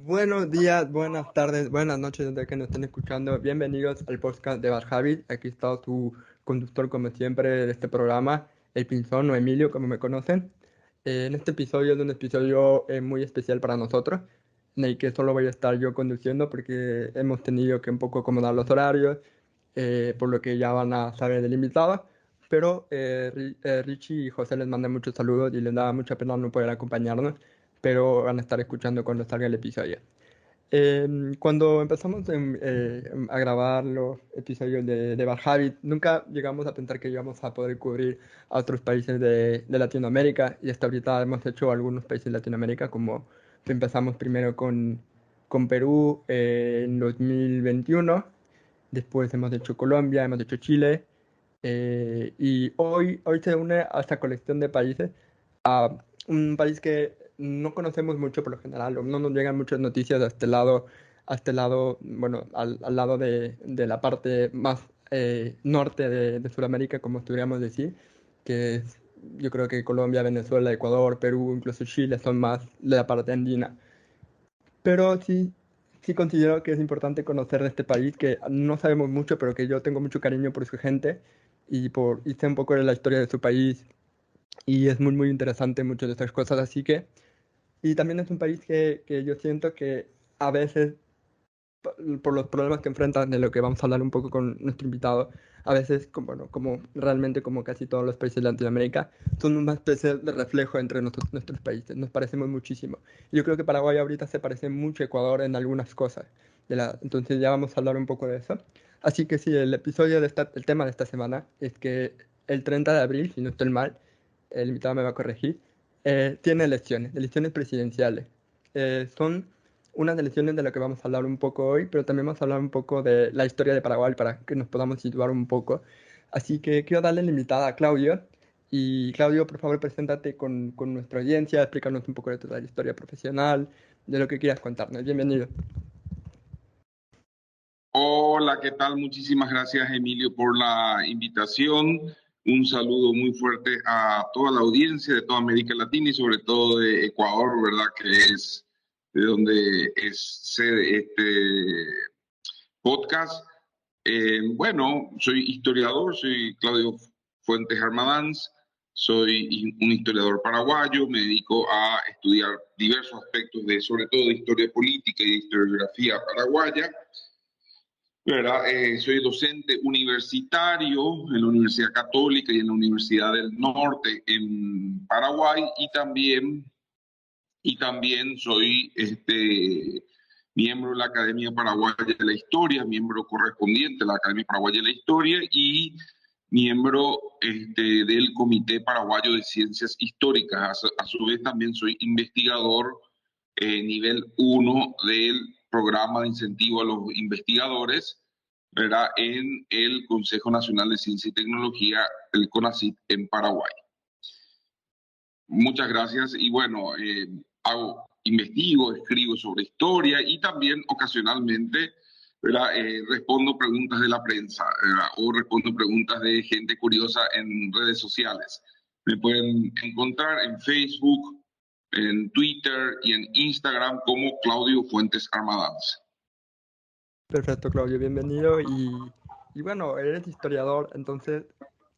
Buenos días, buenas tardes, buenas noches desde que nos estén escuchando. Bienvenidos al podcast de Bad Habit. Aquí está su conductor, como siempre, de este programa, el Pinzón o Emilio, como me conocen. En este episodio es un episodio muy especial para nosotros, en el que solo voy a estar yo conduciendo porque hemos tenido que un poco acomodar los horarios, por lo que ya van a saber del invitado. Pero Richie y José les mandan muchos saludos y les da mucha pena no poder acompañarnos, pero van a estar escuchando cuando salga el episodio. Cuando empezamos a grabar los episodios de Bad Habit, nunca llegamos a pensar que íbamos a poder cubrir a otros países de Latinoamérica, y hasta ahorita hemos hecho algunos países de Latinoamérica, como empezamos primero con Perú en 2021, después hemos hecho Colombia, hemos hecho Chile, y hoy se une a esta colección de países a un país que no conocemos mucho por lo general, o no nos llegan muchas noticias a este lado, bueno, al lado de la parte más norte de Sudamérica, como podríamos decir, que es, yo creo que Colombia, Venezuela, Ecuador, Perú, incluso Chile son más de la parte andina. Pero sí considero que es importante conocer de este país, que no sabemos mucho, pero que yo tengo mucho cariño por su gente y sé un poco de la historia de su país, y es muy interesante muchas de estas cosas, así que... Y también es un país que yo siento que a veces, por los problemas que enfrentan, de lo que vamos a hablar un poco con nuestro invitado, a veces, como, bueno, como realmente como casi todos los países de Latinoamérica, son una especie de reflejo entre nuestros países, nos parecemos muchísimo. Yo creo que Paraguay ahorita se parece mucho a Ecuador en algunas cosas, entonces ya vamos a hablar un poco de eso. Así que sí, el tema de esta semana es que el 30 de abril, si no estoy mal, el invitado me va a corregir, tiene elecciones presidenciales. Son unas elecciones de las que vamos a hablar un poco hoy, pero también vamos a hablar un poco de la historia de Paraguay para que nos podamos situar un poco. Así que quiero darle la invitada a Claudio. Y Claudio, por favor, preséntate con nuestra audiencia, explícanos un poco de tu historia profesional, de lo que quieras contarnos. Bienvenido. Hola, ¿qué tal? Muchísimas gracias, Emilio, por la invitación. Un saludo muy fuerte a toda la audiencia de toda América Latina y sobre todo de Ecuador, ¿verdad? Que es de donde es sede este podcast. Bueno, soy historiador, soy Claudio Fuentes Armadanz, soy un historiador paraguayo, me dedico a estudiar diversos aspectos de, sobre todo de historia política y de historiografía paraguaya. ¿Verdad? Soy docente universitario en la Universidad Católica y en la Universidad del Norte en Paraguay y también soy miembro de la Academia Paraguaya de la Historia, miembro correspondiente de la Academia Paraguaya de la Historia y miembro del Comité Paraguayo de Ciencias Históricas. A su vez también soy investigador nivel 1 del programa de incentivo a los investigadores, ¿verdad? En el Consejo Nacional de Ciencia y Tecnología, el CONACYT, en Paraguay. Muchas gracias y bueno, investigo, escribo sobre historia y también ocasionalmente, ¿verdad? Respondo preguntas de la prensa, ¿verdad? O respondo preguntas de gente curiosa en redes sociales. Me pueden encontrar en Facebook, en Twitter y en Instagram como Claudio Fuentes Armadanz. Perfecto, Claudio, bienvenido. Y bueno, eres historiador, entonces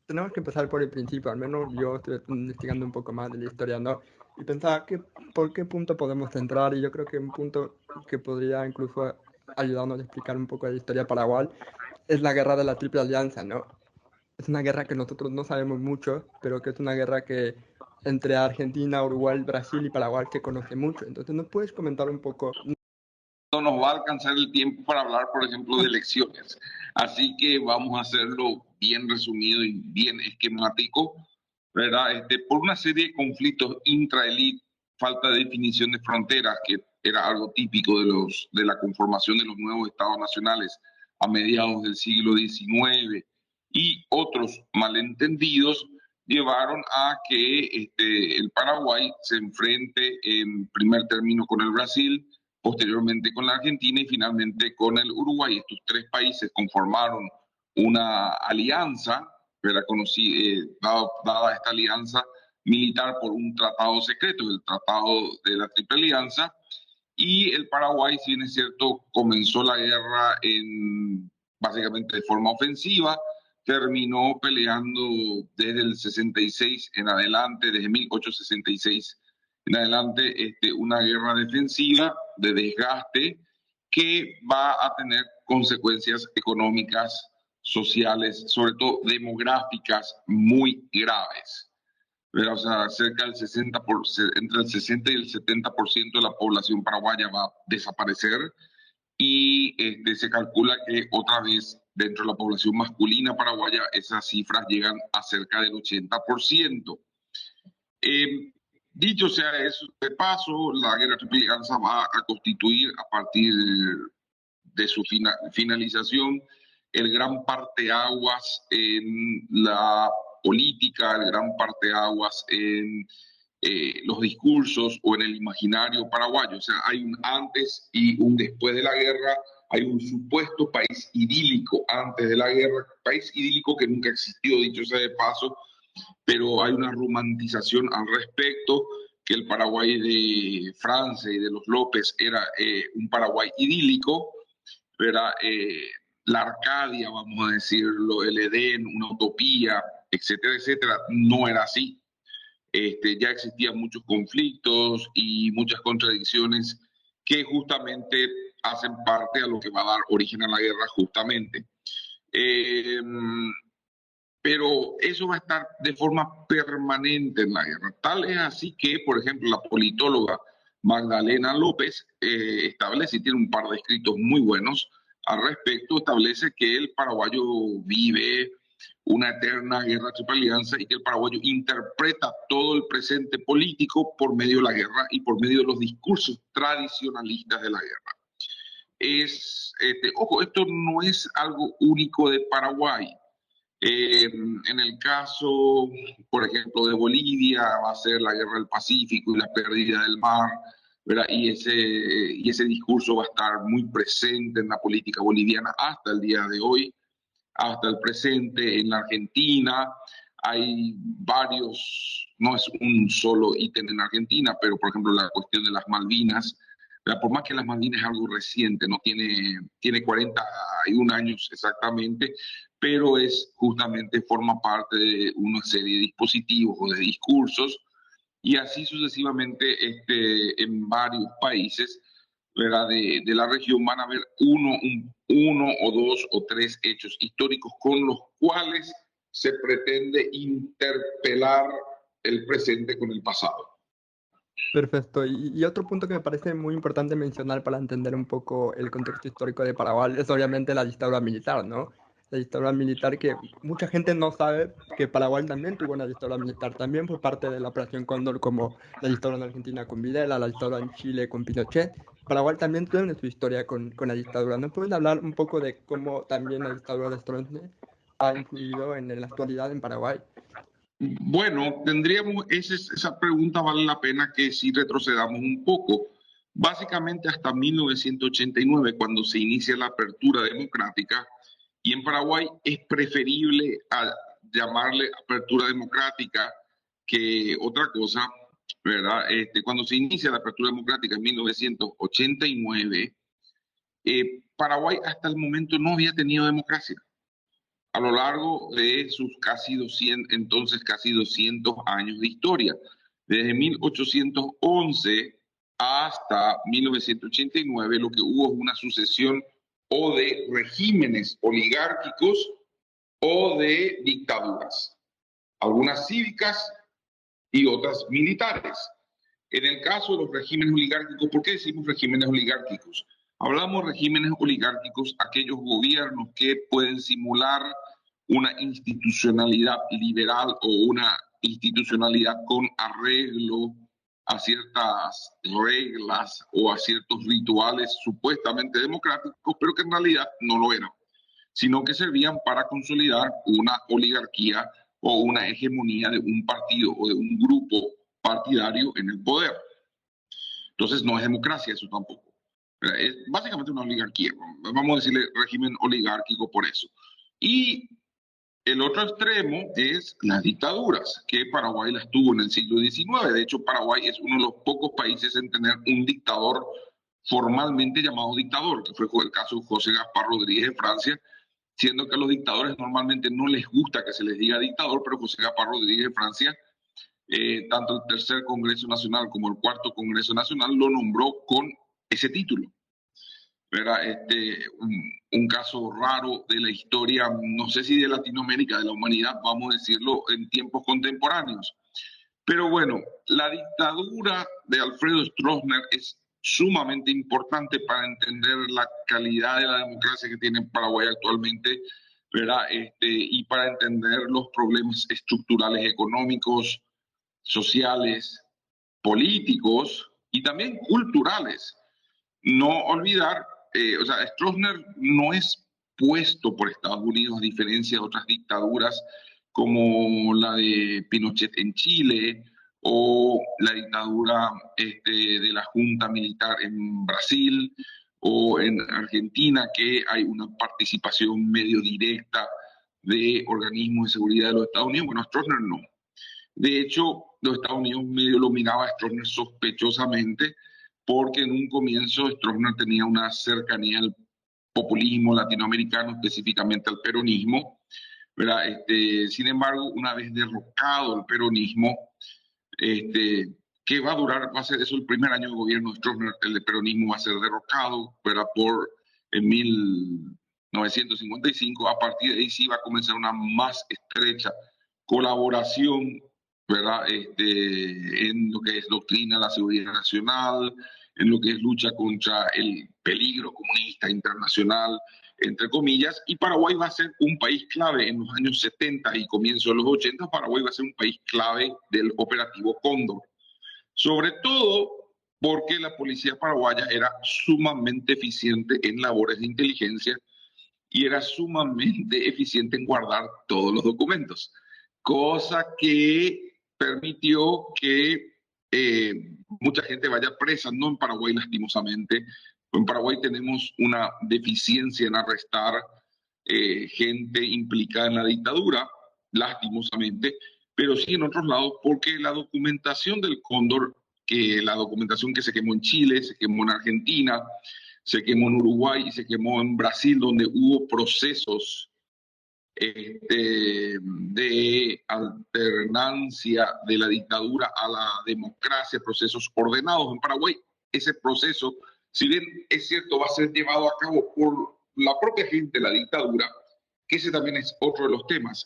tenemos que empezar por el principio. Al menos yo estoy investigando un poco más de la historia, ¿no? Y pensaba que por qué punto podemos entrar, y yo creo que un punto que podría incluso ayudarnos a explicar un poco de la historia de Paraguay es la guerra de la Triple Alianza, ¿no? Es una guerra que nosotros no sabemos mucho, pero que es una guerra que entre Argentina, Uruguay, Brasil y Paraguay se conoce mucho. Entonces, ¿nos puedes comentar un poco? No nos va a alcanzar el tiempo para hablar, por ejemplo, de elecciones. Así que vamos a hacerlo bien resumido y bien esquemático, ¿verdad? Por una serie de conflictos intraelite, falta de definición de fronteras, que era algo típico de la conformación de los nuevos estados nacionales a mediados del siglo XIX, y otros malentendidos llevaron a que el Paraguay se enfrente en primer término con el Brasil, posteriormente con la Argentina y finalmente con el Uruguay. Estos tres países conformaron una alianza, era dada esta alianza militar por un tratado secreto, el Tratado de la Triple Alianza, Y el Paraguay, si bien es cierto, comenzó la guerra básicamente de forma ofensiva, terminó peleando desde el 66 en adelante, desde 1866 en adelante, una guerra defensiva de desgaste que va a tener consecuencias económicas, sociales, sobre todo demográficas, muy graves. Pero, o sea, cerca del entre el 60 y el 70% de la población paraguaya va a desaparecer y se calcula que otra vez dentro de la población masculina paraguaya esas cifras llegan a cerca del 80%. Dicho sea eso, de paso, la guerra triple alianza va a constituir a partir de su finalización el gran parteaguas en la política, el gran parteaguas en los discursos o en el imaginario paraguayo. O sea, hay un antes y un después de la guerra, hay un supuesto país idílico antes de la guerra, país idílico que nunca existió, dicho sea de paso, pero hay una romantización al respecto, que el Paraguay de Francia y de los López era un Paraguay idílico, era la Arcadia, vamos a decirlo, el Edén, una utopía, etcétera, etcétera. No era así. Ya existían muchos conflictos y muchas contradicciones que justamente hacen parte a lo que va a dar origen a la guerra justamente. Pero eso va a estar de forma permanente en la guerra. Tal es así que, por ejemplo, la politóloga Magdalena López establece, y tiene un par de escritos muy buenos al respecto, establece que el paraguayo vive una eterna guerra triple alianza y que el paraguayo interpreta todo el presente político por medio de la guerra y por medio de los discursos tradicionalistas de la guerra. Ojo, esto no es algo único de Paraguay. En el caso, por ejemplo, de Bolivia, va a ser la guerra del Pacífico y la pérdida del mar, ¿verdad? Y ese discurso va a estar muy presente en la política boliviana hasta el día de hoy, hasta el presente. En la Argentina hay varios, no es un solo ítem en Argentina, pero por ejemplo la cuestión de las Malvinas, por más que las Malvinas es algo reciente, no tiene 41 años exactamente, pero es justamente forma parte de una serie de dispositivos o de discursos y así sucesivamente en varios países, ¿verdad? De la región van a haber uno o dos o tres hechos históricos con los cuales se pretende interpelar el presente con el pasado. Perfecto. Y otro punto que me parece muy importante mencionar para entender un poco el contexto histórico de Paraguay es obviamente la dictadura militar, ¿no? La dictadura militar que mucha gente no sabe que Paraguay también tuvo una dictadura militar, también por parte de la Operación Cóndor, como la dictadura en Argentina con Videla, la dictadura en Chile con Pinochet. Paraguay también tiene su historia con la dictadura. ¿No pueden hablar un poco de cómo también la dictadura de Stroessner ha influido en la actualidad en Paraguay? Bueno, esa pregunta vale la pena que si retrocedamos un poco. Básicamente hasta 1989, cuando se inicia la apertura democrática, y en Paraguay es preferible llamarle apertura democrática que otra cosa, ¿verdad? Cuando se inicia la apertura democrática en 1989, Paraguay hasta el momento no había tenido democracia a lo largo de sus casi 200 años de historia. Desde 1811 hasta 1989 lo que hubo es una sucesión o de regímenes oligárquicos o de dictaduras, algunas cívicas y otras militares. En el caso de los regímenes oligárquicos, ¿por qué decimos regímenes oligárquicos? Hablamos de regímenes oligárquicos, aquellos gobiernos que pueden simular una institucionalidad liberal o una institucionalidad con arreglo a ciertas reglas o a ciertos rituales supuestamente democráticos, pero que en realidad no lo eran, sino que servían para consolidar una oligarquía o una hegemonía de un partido o de un grupo partidario en el poder. Entonces no es democracia eso tampoco. Es básicamente una oligarquía. Vamos a decirle régimen oligárquico por eso. Y el otro extremo es las dictaduras, que Paraguay las tuvo en el siglo XIX. De hecho, Paraguay es uno de los pocos países en tener un dictador formalmente llamado dictador, que fue el caso de José Gaspar Rodríguez de Francia, siendo que a los dictadores normalmente no les gusta que se les diga dictador, pero José Gaspar Rodríguez de Francia, tanto el tercer Congreso Nacional como el cuarto Congreso Nacional lo nombró con ese título. Era un caso raro de la historia, no sé si de Latinoamérica, de la humanidad, vamos a decirlo, en tiempos contemporáneos. Pero bueno, la dictadura de Alfredo Stroessner es sumamente importante para entender la calidad de la democracia que tiene Paraguay actualmente, ¿verdad? Y para entender los problemas estructurales económicos, sociales, políticos y también culturales. No olvidar, o sea, Stroessner no es puesto por Estados Unidos a diferencia de otras dictaduras como la de Pinochet en Chile o la dictadura de la Junta Militar en Brasil o en Argentina, que hay una participación medio directa de organismos de seguridad de los Estados Unidos. Bueno, Stroessner no. De hecho, los Estados Unidos medio lo miraba a Stroessner sospechosamente, porque en un comienzo Stroessner tenía una cercanía al populismo latinoamericano, específicamente al peronismo, ¿verdad? Sin embargo, una vez derrocado el peronismo, que va a durar, va a ser eso el primer año de gobierno de Stroessner, el peronismo va a ser derrocado, ¿verdad? En 1955, a partir de ahí sí va a comenzar una más estrecha colaboración, ¿verdad? En lo que es doctrina de la seguridad nacional, en lo que es lucha contra el peligro comunista internacional, entre comillas, y Paraguay va a ser un país clave en los años 70 y comienzo de los 80. Paraguay va a ser un país clave del operativo Cóndor, sobre todo porque la policía paraguaya era sumamente eficiente en labores de inteligencia y era sumamente eficiente en guardar todos los documentos, cosa que permitió que mucha gente vaya presa, no en Paraguay lastimosamente. En Paraguay tenemos una deficiencia en arrestar gente implicada en la dictadura, lastimosamente, pero sí en otros lados, porque la documentación del Cóndor, la documentación que se quemó en Chile, se quemó en Argentina, se quemó en Uruguay y se quemó en Brasil, donde hubo procesos de alternancia de la dictadura a la democracia, procesos ordenados. En Paraguay, ese proceso, si bien es cierto, va a ser llevado a cabo por la propia gente de la dictadura, que ese también es otro de los temas.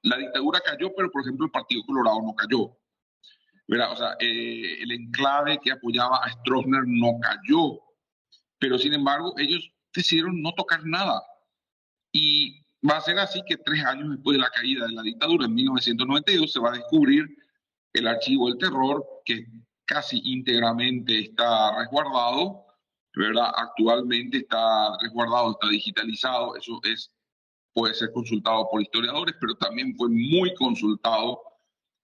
La dictadura cayó, pero por ejemplo el Partido Colorado no cayó. ¿Verdad? O sea, el enclave que apoyaba a Stroessner no cayó, pero sin embargo ellos decidieron no tocar nada. Y va a ser así que 3 años después de la caída de la dictadura, en 1992, se va a descubrir el archivo del terror, que casi íntegramente está resguardado, ¿verdad? Actualmente está resguardado, está digitalizado, puede ser consultado por historiadores, pero también fue muy consultado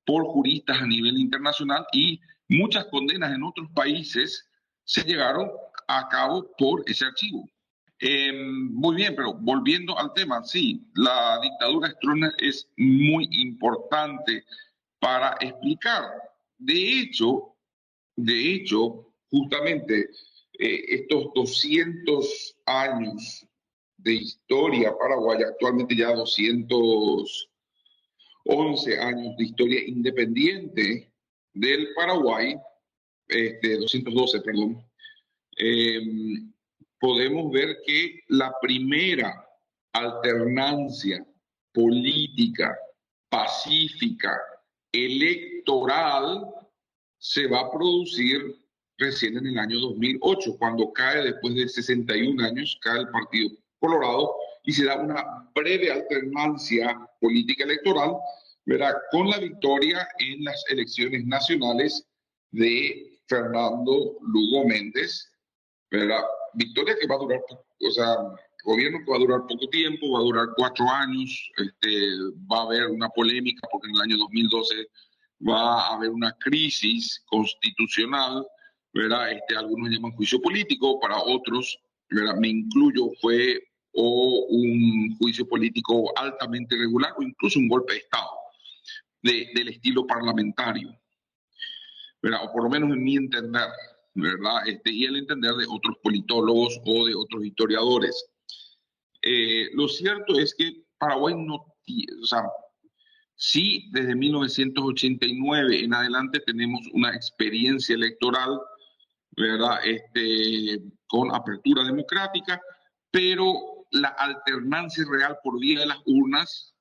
por juristas a nivel internacional y muchas condenas en otros países se llegaron a cabo por ese archivo. Muy bien, pero volviendo al tema, sí, la dictadura de Stroessner es muy importante para explicar. De hecho, justamente estos 200 años de historia paraguaya, actualmente ya 211 años de historia independiente del Paraguay, 212, perdón, podemos ver que la primera alternancia política, pacífica, electoral, se va a producir recién en el año 2008, cuando cae, después de 61 años, cae el Partido Colorado y se da una breve alternancia política electoral, ¿verdad? Con la victoria en las elecciones nacionales de Fernando Lugo Méndez, ¿verdad? Victoria que va a durar, o sea, gobierno que va a durar poco tiempo, va a durar 4 años, va a haber una polémica porque en el año 2012 va a haber una crisis constitucional, ¿verdad? Algunos llaman juicio político, para otros, ¿verdad? Me incluyo, fue o un juicio político altamente irregular o incluso un golpe de Estado del estilo parlamentario, ¿verdad? O por lo menos en mi entender. ¿verdad? Y el entender de otros politólogos o de otros historiadores. Lo cierto es que Paraguay no tiene, o sea, sí, desde 1989 en adelante tenemos una experiencia electoral, ¿verdad? Con apertura democrática, pero la alternancia real por vía de las urnas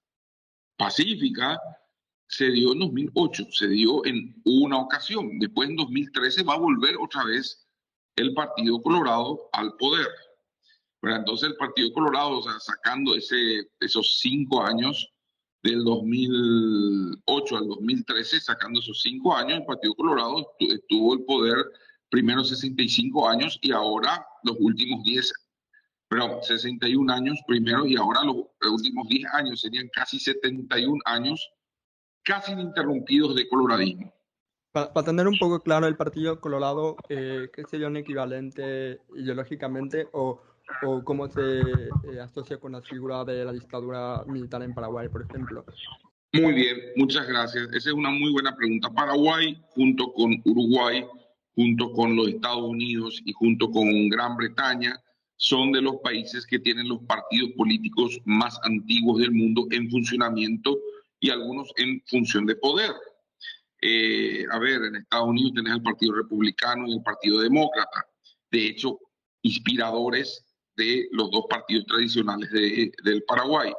pacífica se dio en 2008, se dio en una ocasión. Después en 2013 va a volver otra vez el Partido Colorado al poder. ¿Verdad? Entonces el Partido Colorado, o sea, sacando esos 5 años del 2008 al 2013, sacando esos 5 años, el Partido Colorado estuvo el poder primero 65 años y ahora los últimos 10, perdón, 61 años primero y ahora los últimos 10 años serían casi 71 años casi ininterrumpidos de coloradismo. Para tener un poco claro el Partido Colorado, ¿qué sería un equivalente ideológicamente o cómo se asocia con la figura de la dictadura militar en Paraguay, por ejemplo? Muy bien, muchas gracias. Esa es una muy buena pregunta. Paraguay, junto con Uruguay, junto con los Estados Unidos y junto con Gran Bretaña, son de los países que tienen los partidos políticos más antiguos del mundo en funcionamiento y algunos en función de poder. A ver, en Estados Unidos tenés el Partido Republicano y el Partido Demócrata. De hecho, inspiradores de los dos partidos tradicionales del Paraguay.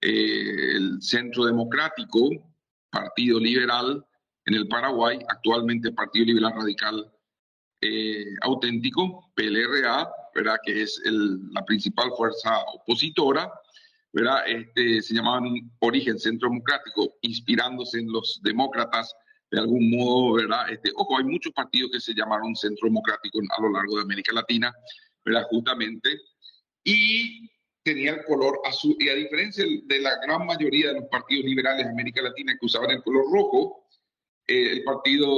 El Centro Democrático, Partido Liberal en el Paraguay, actualmente Partido Liberal Radical Auténtico, PLRA, ¿verdad? Que es la principal fuerza opositora, ¿verdad? Se llamaban Origen Centro Democrático, inspirándose en los demócratas de algún modo, ¿verdad? Ojo, hay muchos partidos que se llamaron Centro Democrático a lo largo de América Latina, ¿verdad? Justamente. Y tenía el color azul. Y a diferencia de la gran mayoría de los partidos liberales de América Latina que usaban el color rojo, el Partido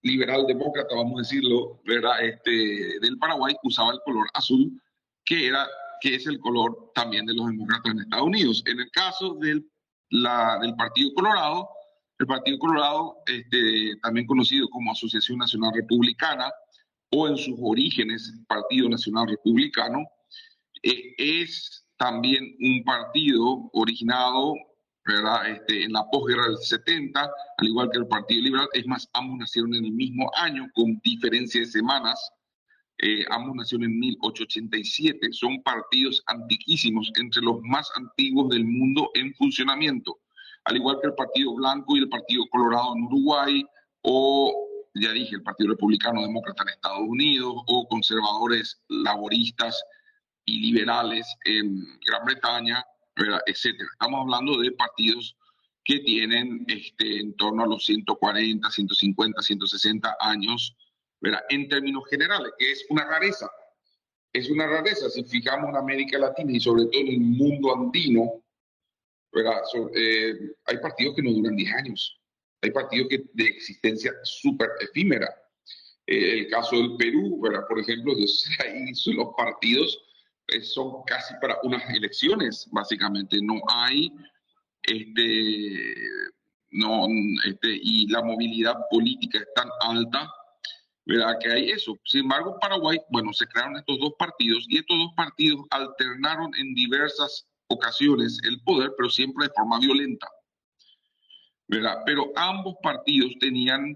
Liberal Demócrata, vamos a decirlo, ¿verdad? Del Paraguay usaba el color azul, que es el color también de los demócratas en Estados Unidos. En el caso del Partido Colorado, el Partido Colorado, también conocido como Asociación Nacional Republicana, o en sus orígenes Partido Nacional Republicano, es también un partido originado, ¿verdad? En la posguerra del 70, al igual que el Partido Liberal. Es más, ambos nacieron en el mismo año, con diferencia de semanas. Ambos nacieron en 1887. Son partidos antiquísimos, entre los más antiguos del mundo en funcionamiento. Al igual que el Partido Blanco y el Partido Colorado en Uruguay, o ya dije, el Partido Republicano Demócrata en Estados Unidos, o conservadores laboristas y liberales en Gran Bretaña, ¿verdad? Etcétera. Estamos hablando de partidos que tienen en torno a los 140, 150, 160 años, ¿verdad? En términos generales, que es una rareza. Es una rareza si fijamos en América Latina y sobre todo en el mundo andino, ¿verdad? Hay partidos que no duran 10 años. Hay partidos de existencia súper efímera. El caso del Perú, ¿verdad? Por ejemplo, ahí los partidos son casi para unas elecciones, básicamente. No hay, no, y la movilidad política es tan alta, ¿verdad? Que hay eso. Sin embargo, Paraguay, bueno, se crearon estos dos partidos y estos dos partidos alternaron en diversas ocasiones el poder, pero siempre de forma violenta, ¿verdad? Pero ambos partidos eran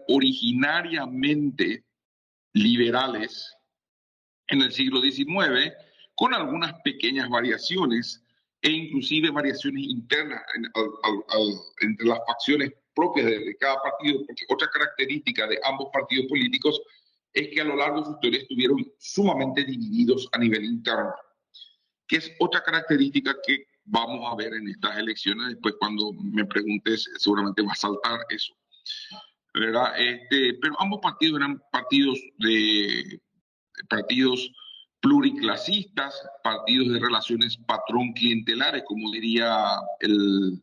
originariamente liberales en el siglo XIX, con algunas pequeñas variaciones e inclusive variaciones internas entre las facciones propias de cada partido, porque otra característica de ambos partidos políticos es que a lo largo de su historia estuvieron sumamente divididos a nivel interno, que es otra característica que vamos a ver en estas elecciones. Después, cuando me preguntes, seguramente va a saltar eso, ¿verdad? Pero ambos partidos eran partidos pluriclasistas, partidos de relaciones patrón-clientelares, como diría el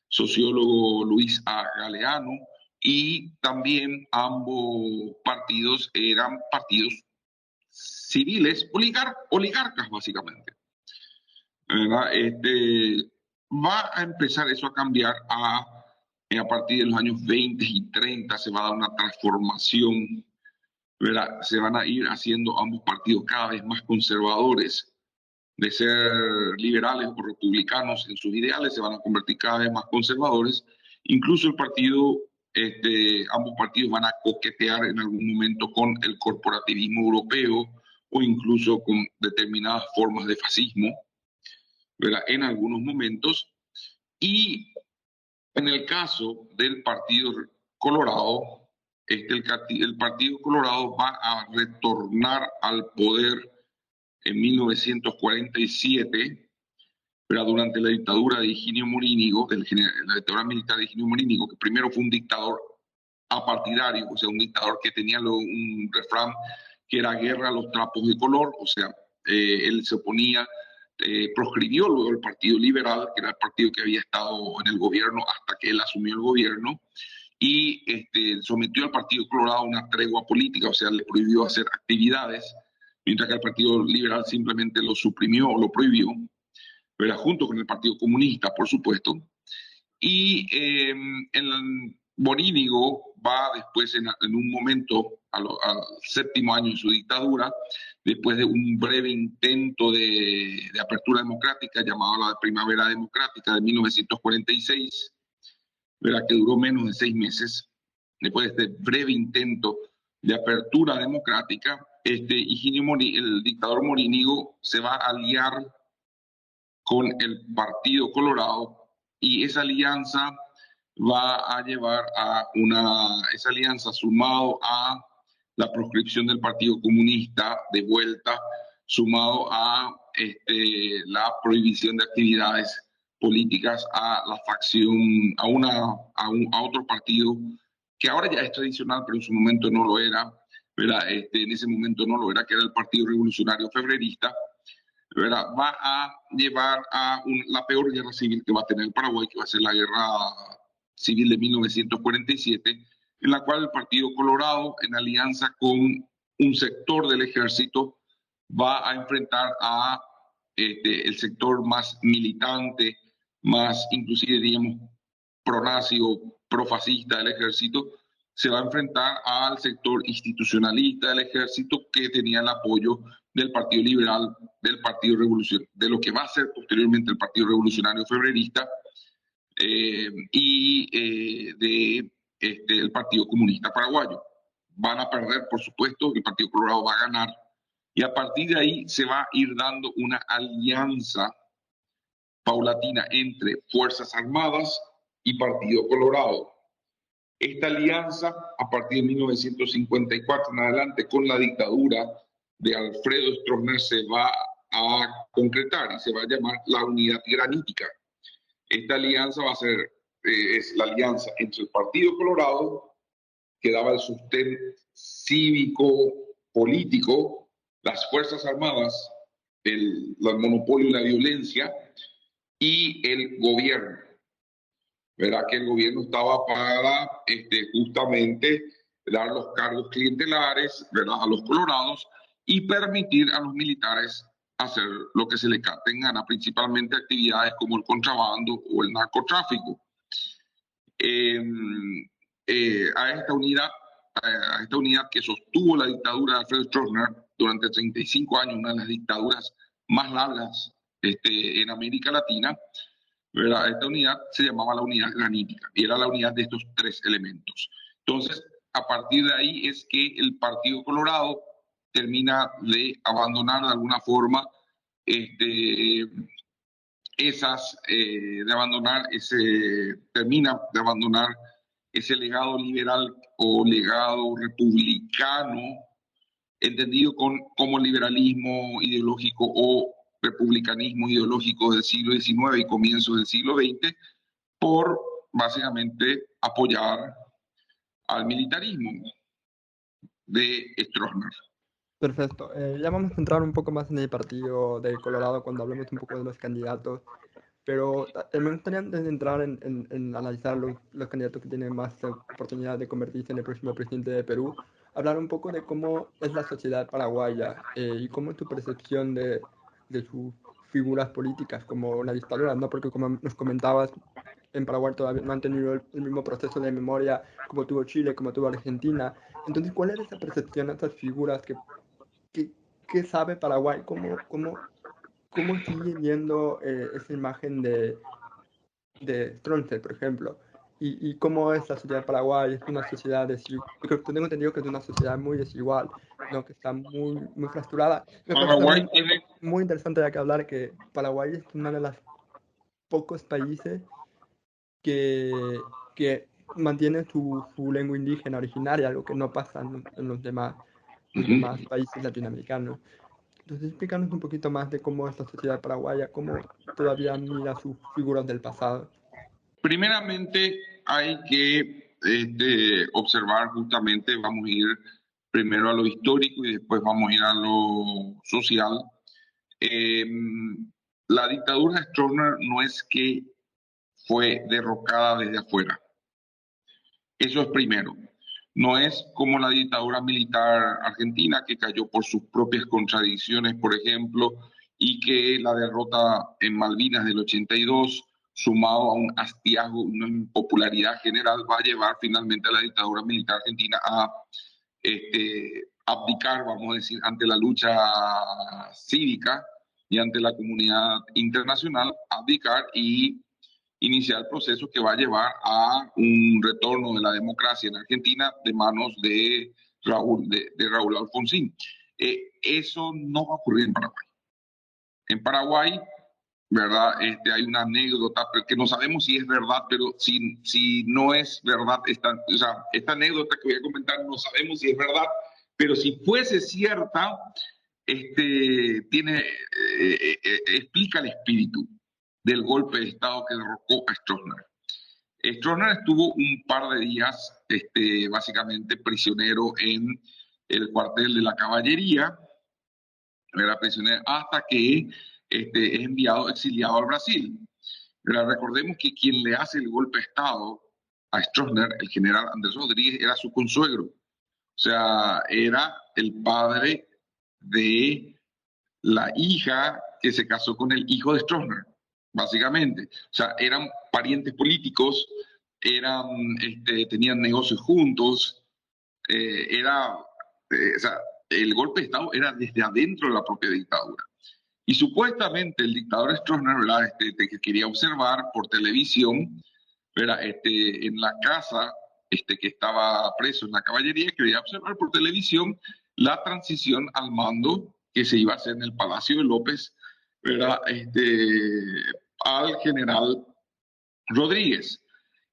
sociólogo Luis A. Galeano, y también ambos partidos eran partidos civiles, oligarcas básicamente, ¿verdad? Va a empezar eso a cambiar a partir de los años 20 y 30 se va a dar una transformación, ¿verdad? Se van a ir haciendo ambos partidos cada vez más conservadores, de ser liberales o republicanos en sus ideales, se van a convertir cada vez más conservadores. Incluso ambos partidos van a coquetear en algún momento con el corporativismo europeo o incluso con determinadas formas de fascismo, ¿verdad? En algunos momentos. Y en el caso del Partido Colorado, el Partido Colorado va a retornar al poder en 1947, pero durante la dictadura de Higinio Morínigo, la dictadura militar de Higinio Morínigo, que primero fue un dictador apartidario, o sea, un dictador que tenía un refrán que era guerra a los trapos de color, o sea, él se oponía, proscribió luego el Partido Liberal, que era el partido que había estado en el gobierno hasta que él asumió el gobierno, y sometió al Partido Colorado a una tregua política, o sea, le prohibió hacer actividades, mientras que el Partido Liberal simplemente lo suprimió o lo prohibió, pero junto con el Partido Comunista, por supuesto. Y Morínigo va después, en un momento, al séptimo año de su dictadura, después de un breve intento de apertura democrática llamado la Primavera Democrática de 1946, ¿verdad? Que duró menos de 6 meses. Después de este breve intento de apertura democrática, el dictador Morínigo se va a aliar con el Partido Colorado y esa alianza va a llevar esa alianza sumado a la proscripción del Partido Comunista de vuelta, sumado a la prohibición de actividades políticas a la facción, a otro partido que ahora ya es tradicional, pero en su momento no lo era, ¿verdad? En ese momento no lo era, que era el Partido Revolucionario Febrerista, ¿verdad? Va a llevar a la peor guerra civil que va a tener el Paraguay, que va a ser la guerra civil de 1947, en la cual el Partido Colorado, en alianza con un sector del ejército, va a enfrentar a el sector más militante, más inclusive, digamos, pronazi o profascista del ejército, se va a enfrentar al sector institucionalista del ejército que tenía el apoyo del Partido Liberal, del Partido Revolucionario, de lo que va a ser posteriormente el Partido Revolucionario Febrerista el Partido Comunista Paraguayo. Van a perder, por supuesto, el Partido Colorado va a ganar, y a partir de ahí se va a ir dando una alianza paulatina entre Fuerzas Armadas y Partido Colorado. Esta alianza, a partir de 1954 en adelante, con la dictadura de Alfredo Stroessner, se va a concretar y se va a llamar la Unidad Granítica. Esta alianza va a ser es la alianza entre el Partido Colorado, que daba el sustento cívico, político, las Fuerzas Armadas, el monopolio y la violencia, y el gobierno. ¿Verdad? Que el gobierno estaba para justamente dar los cargos clientelares, ¿verdad? A los colorados y permitir a los militares hacer lo que se les en gana, principalmente actividades como el contrabando o el narcotráfico. A esta unidad que sostuvo la dictadura de Alfredo Stroessner durante 35 años, una de las dictaduras más largas en América Latina, ¿verdad? Esta unidad se llamaba la unidad granítica y era la unidad de estos tres elementos. Entonces, a partir de ahí es que el Partido Colorado termina de abandonar de alguna forma termina de abandonar ese legado liberal o legado republicano, entendido como liberalismo ideológico o republicanismo ideológico del siglo XIX y comienzos del siglo XX, por básicamente apoyar al militarismo de Stroessner. Perfecto. Ya vamos a entrar un poco más en el partido de Colorado cuando hablemos un poco de los candidatos, pero me gustaría antes de entrar en analizar los candidatos que tienen más oportunidad de convertirse en el próximo presidente de Perú, hablar un poco de cómo es la sociedad paraguaya y cómo es tu percepción de sus figuras políticas como la dictadura, ¿no? Porque como nos comentabas, en Paraguay todavía no han tenido el mismo proceso de memoria como tuvo Chile, como tuvo Argentina. Entonces, ¿cuál es esa percepción, esas figuras que sabe Paraguay? ¿Cómo sigue viendo esa imagen de Stronce, por ejemplo? Y cómo es la sociedad de Paraguay? Es una sociedad desigual. Tengo entendido que es una sociedad muy desigual, ¿no? Que está muy fracturada. Me parece Paraguay también algo tiene, muy interesante de que hablar, que Paraguay es uno de los pocos países que mantiene su lengua indígena originaria, algo que no pasa en los demás ujú. países latinoamericanos. Entonces, explícanos un poquito más de cómo es la sociedad paraguaya, cómo todavía mira sus figuras del pasado. Primeramente hay que observar justamente, vamos a ir primero a lo histórico y después vamos a ir a lo social. Eh, la dictadura de Stroessner no es que fue derrocada desde afuera. Eso es primero. No es como la dictadura militar argentina que cayó por sus propias contradicciones, por ejemplo, y que la derrota en Malvinas del 82, sumado a un hastiago, una impopularidad general, va a llevar finalmente a la dictadura militar argentina a abdicar, vamos a decir, ante la lucha cívica y ante la comunidad internacional, abdicar y iniciar el proceso que va a llevar a un retorno de la democracia en Argentina de manos de Raúl Alfonsín. Eso no va a ocurrir en Paraguay. En Paraguay, ¿verdad? Hay una anécdota que no sabemos si es verdad, pero si no es verdad, esta anécdota que voy a comentar no sabemos si es verdad, pero si fuese cierta, explica el espíritu del golpe de Estado que derrocó a Stroessner. Stroessner estuvo un par de días básicamente prisionero en el cuartel de la caballería, era prisionero hasta que es enviado, exiliado al Brasil. Pero recordemos que quien le hace el golpe de Estado a Stroessner, el general Andrés Rodríguez, era su consuegro. O sea, era el padre de la hija que se casó con el hijo de Stroessner, básicamente. O sea, eran parientes políticos, tenían negocios juntos, o sea, el golpe de Estado era desde adentro de la propia dictadura. Y supuestamente el dictador Stroessner, ¿verdad? Que quería observar por televisión, ¿verdad? En la casa que estaba preso en la caballería, quería observar por televisión la transición al mando que se iba a hacer en el Palacio de López, ¿verdad? Al general Rodríguez.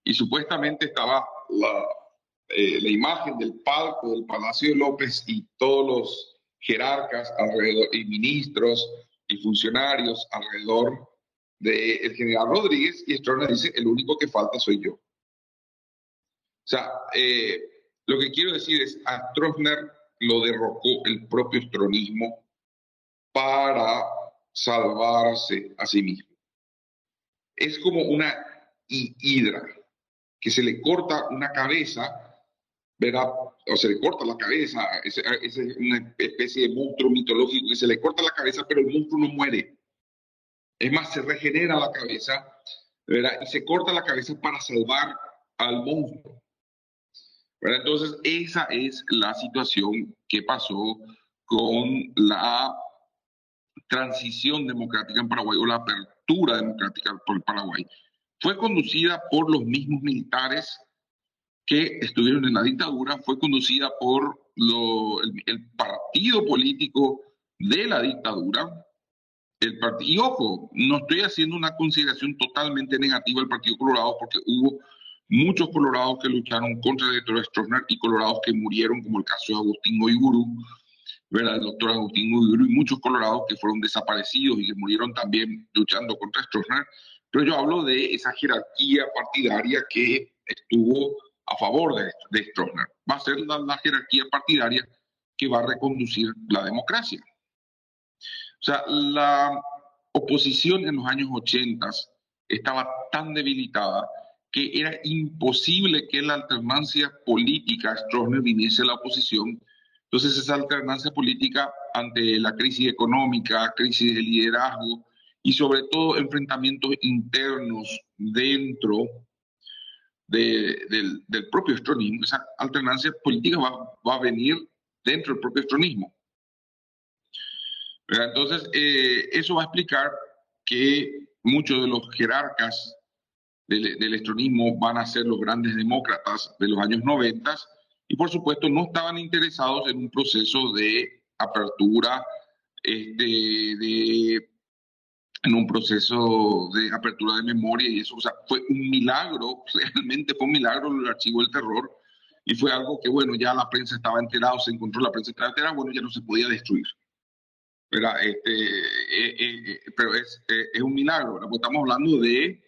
Y supuestamente estaba la imagen del palco del Palacio de López y todos los jerarcas alrededor, y ministros y funcionarios alrededor del general Rodríguez, y Stroessner dice, el único que falta soy yo. O sea, lo que quiero decir es, a Stroessner lo derrocó el propio stroessnerismo para salvarse a sí mismo. Es como una hidra que se le corta una cabeza, ¿verdad? O se le corta la cabeza, es una especie de monstruo mitológico que se le corta la cabeza, pero el monstruo no muere. Es más, se regenera la cabeza, ¿verdad? Y se corta la cabeza para salvar al monstruo. ¿Verdad? Entonces, esa es la situación que pasó con la transición democrática en Paraguay o la apertura democrática por el Paraguay. Fue conducida por los mismos militares que estuvieron en la dictadura, fue conducida por el partido político de la dictadura. Y ojo, no estoy haciendo una consideración totalmente negativa del Partido Colorado porque hubo muchos colorados que lucharon contra el doctor Stroessner y colorados que murieron, como el caso de Agustín Goiburu, ¿verdad? El doctor Agustín Goiburu y muchos colorados que fueron desaparecidos y que murieron también luchando contra Stroessner. Pero yo hablo de esa jerarquía partidaria que estuvo a favor de Stroessner. Va a ser la jerarquía partidaria que va a reconducir la democracia. O sea, la oposición en los años 80 estaba tan debilitada que era imposible que la alternancia política Stroessner viniese a la oposición. Entonces esa alternancia política ante la crisis económica, crisis de liderazgo y sobre todo enfrentamientos internos dentro del propio estronismo. Esa alternancia política va a venir dentro del propio estronismo. Entonces, eso va a explicar que muchos de los jerarcas del estronismo van a ser los grandes demócratas de los años 90 y por supuesto no estaban interesados en un proceso de apertura, en un proceso de apertura de memoria y eso. O sea, fue un milagro, realmente fue un milagro el archivo del terror y fue algo que, bueno, ya la prensa estaba enterada, se encontró la prensa estaba enterada, bueno, ya no se podía destruir. ¿Verdad? Pero es un milagro, ¿verdad? Porque estamos hablando de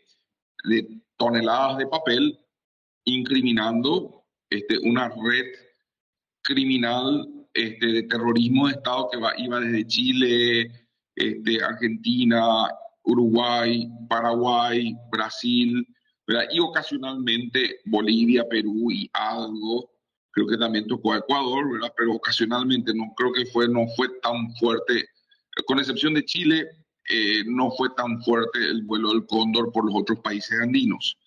toneladas de papel incriminando una red criminal de terrorismo de Estado que iba desde Chile, Argentina, Uruguay, Paraguay, Brasil, ¿verdad? Y ocasionalmente Bolivia, Perú y algo, creo que también tocó a Ecuador, ¿verdad? Pero ocasionalmente no fue tan fuerte, con excepción de Chile, no fue tan fuerte el vuelo del cóndor por los otros países andinos.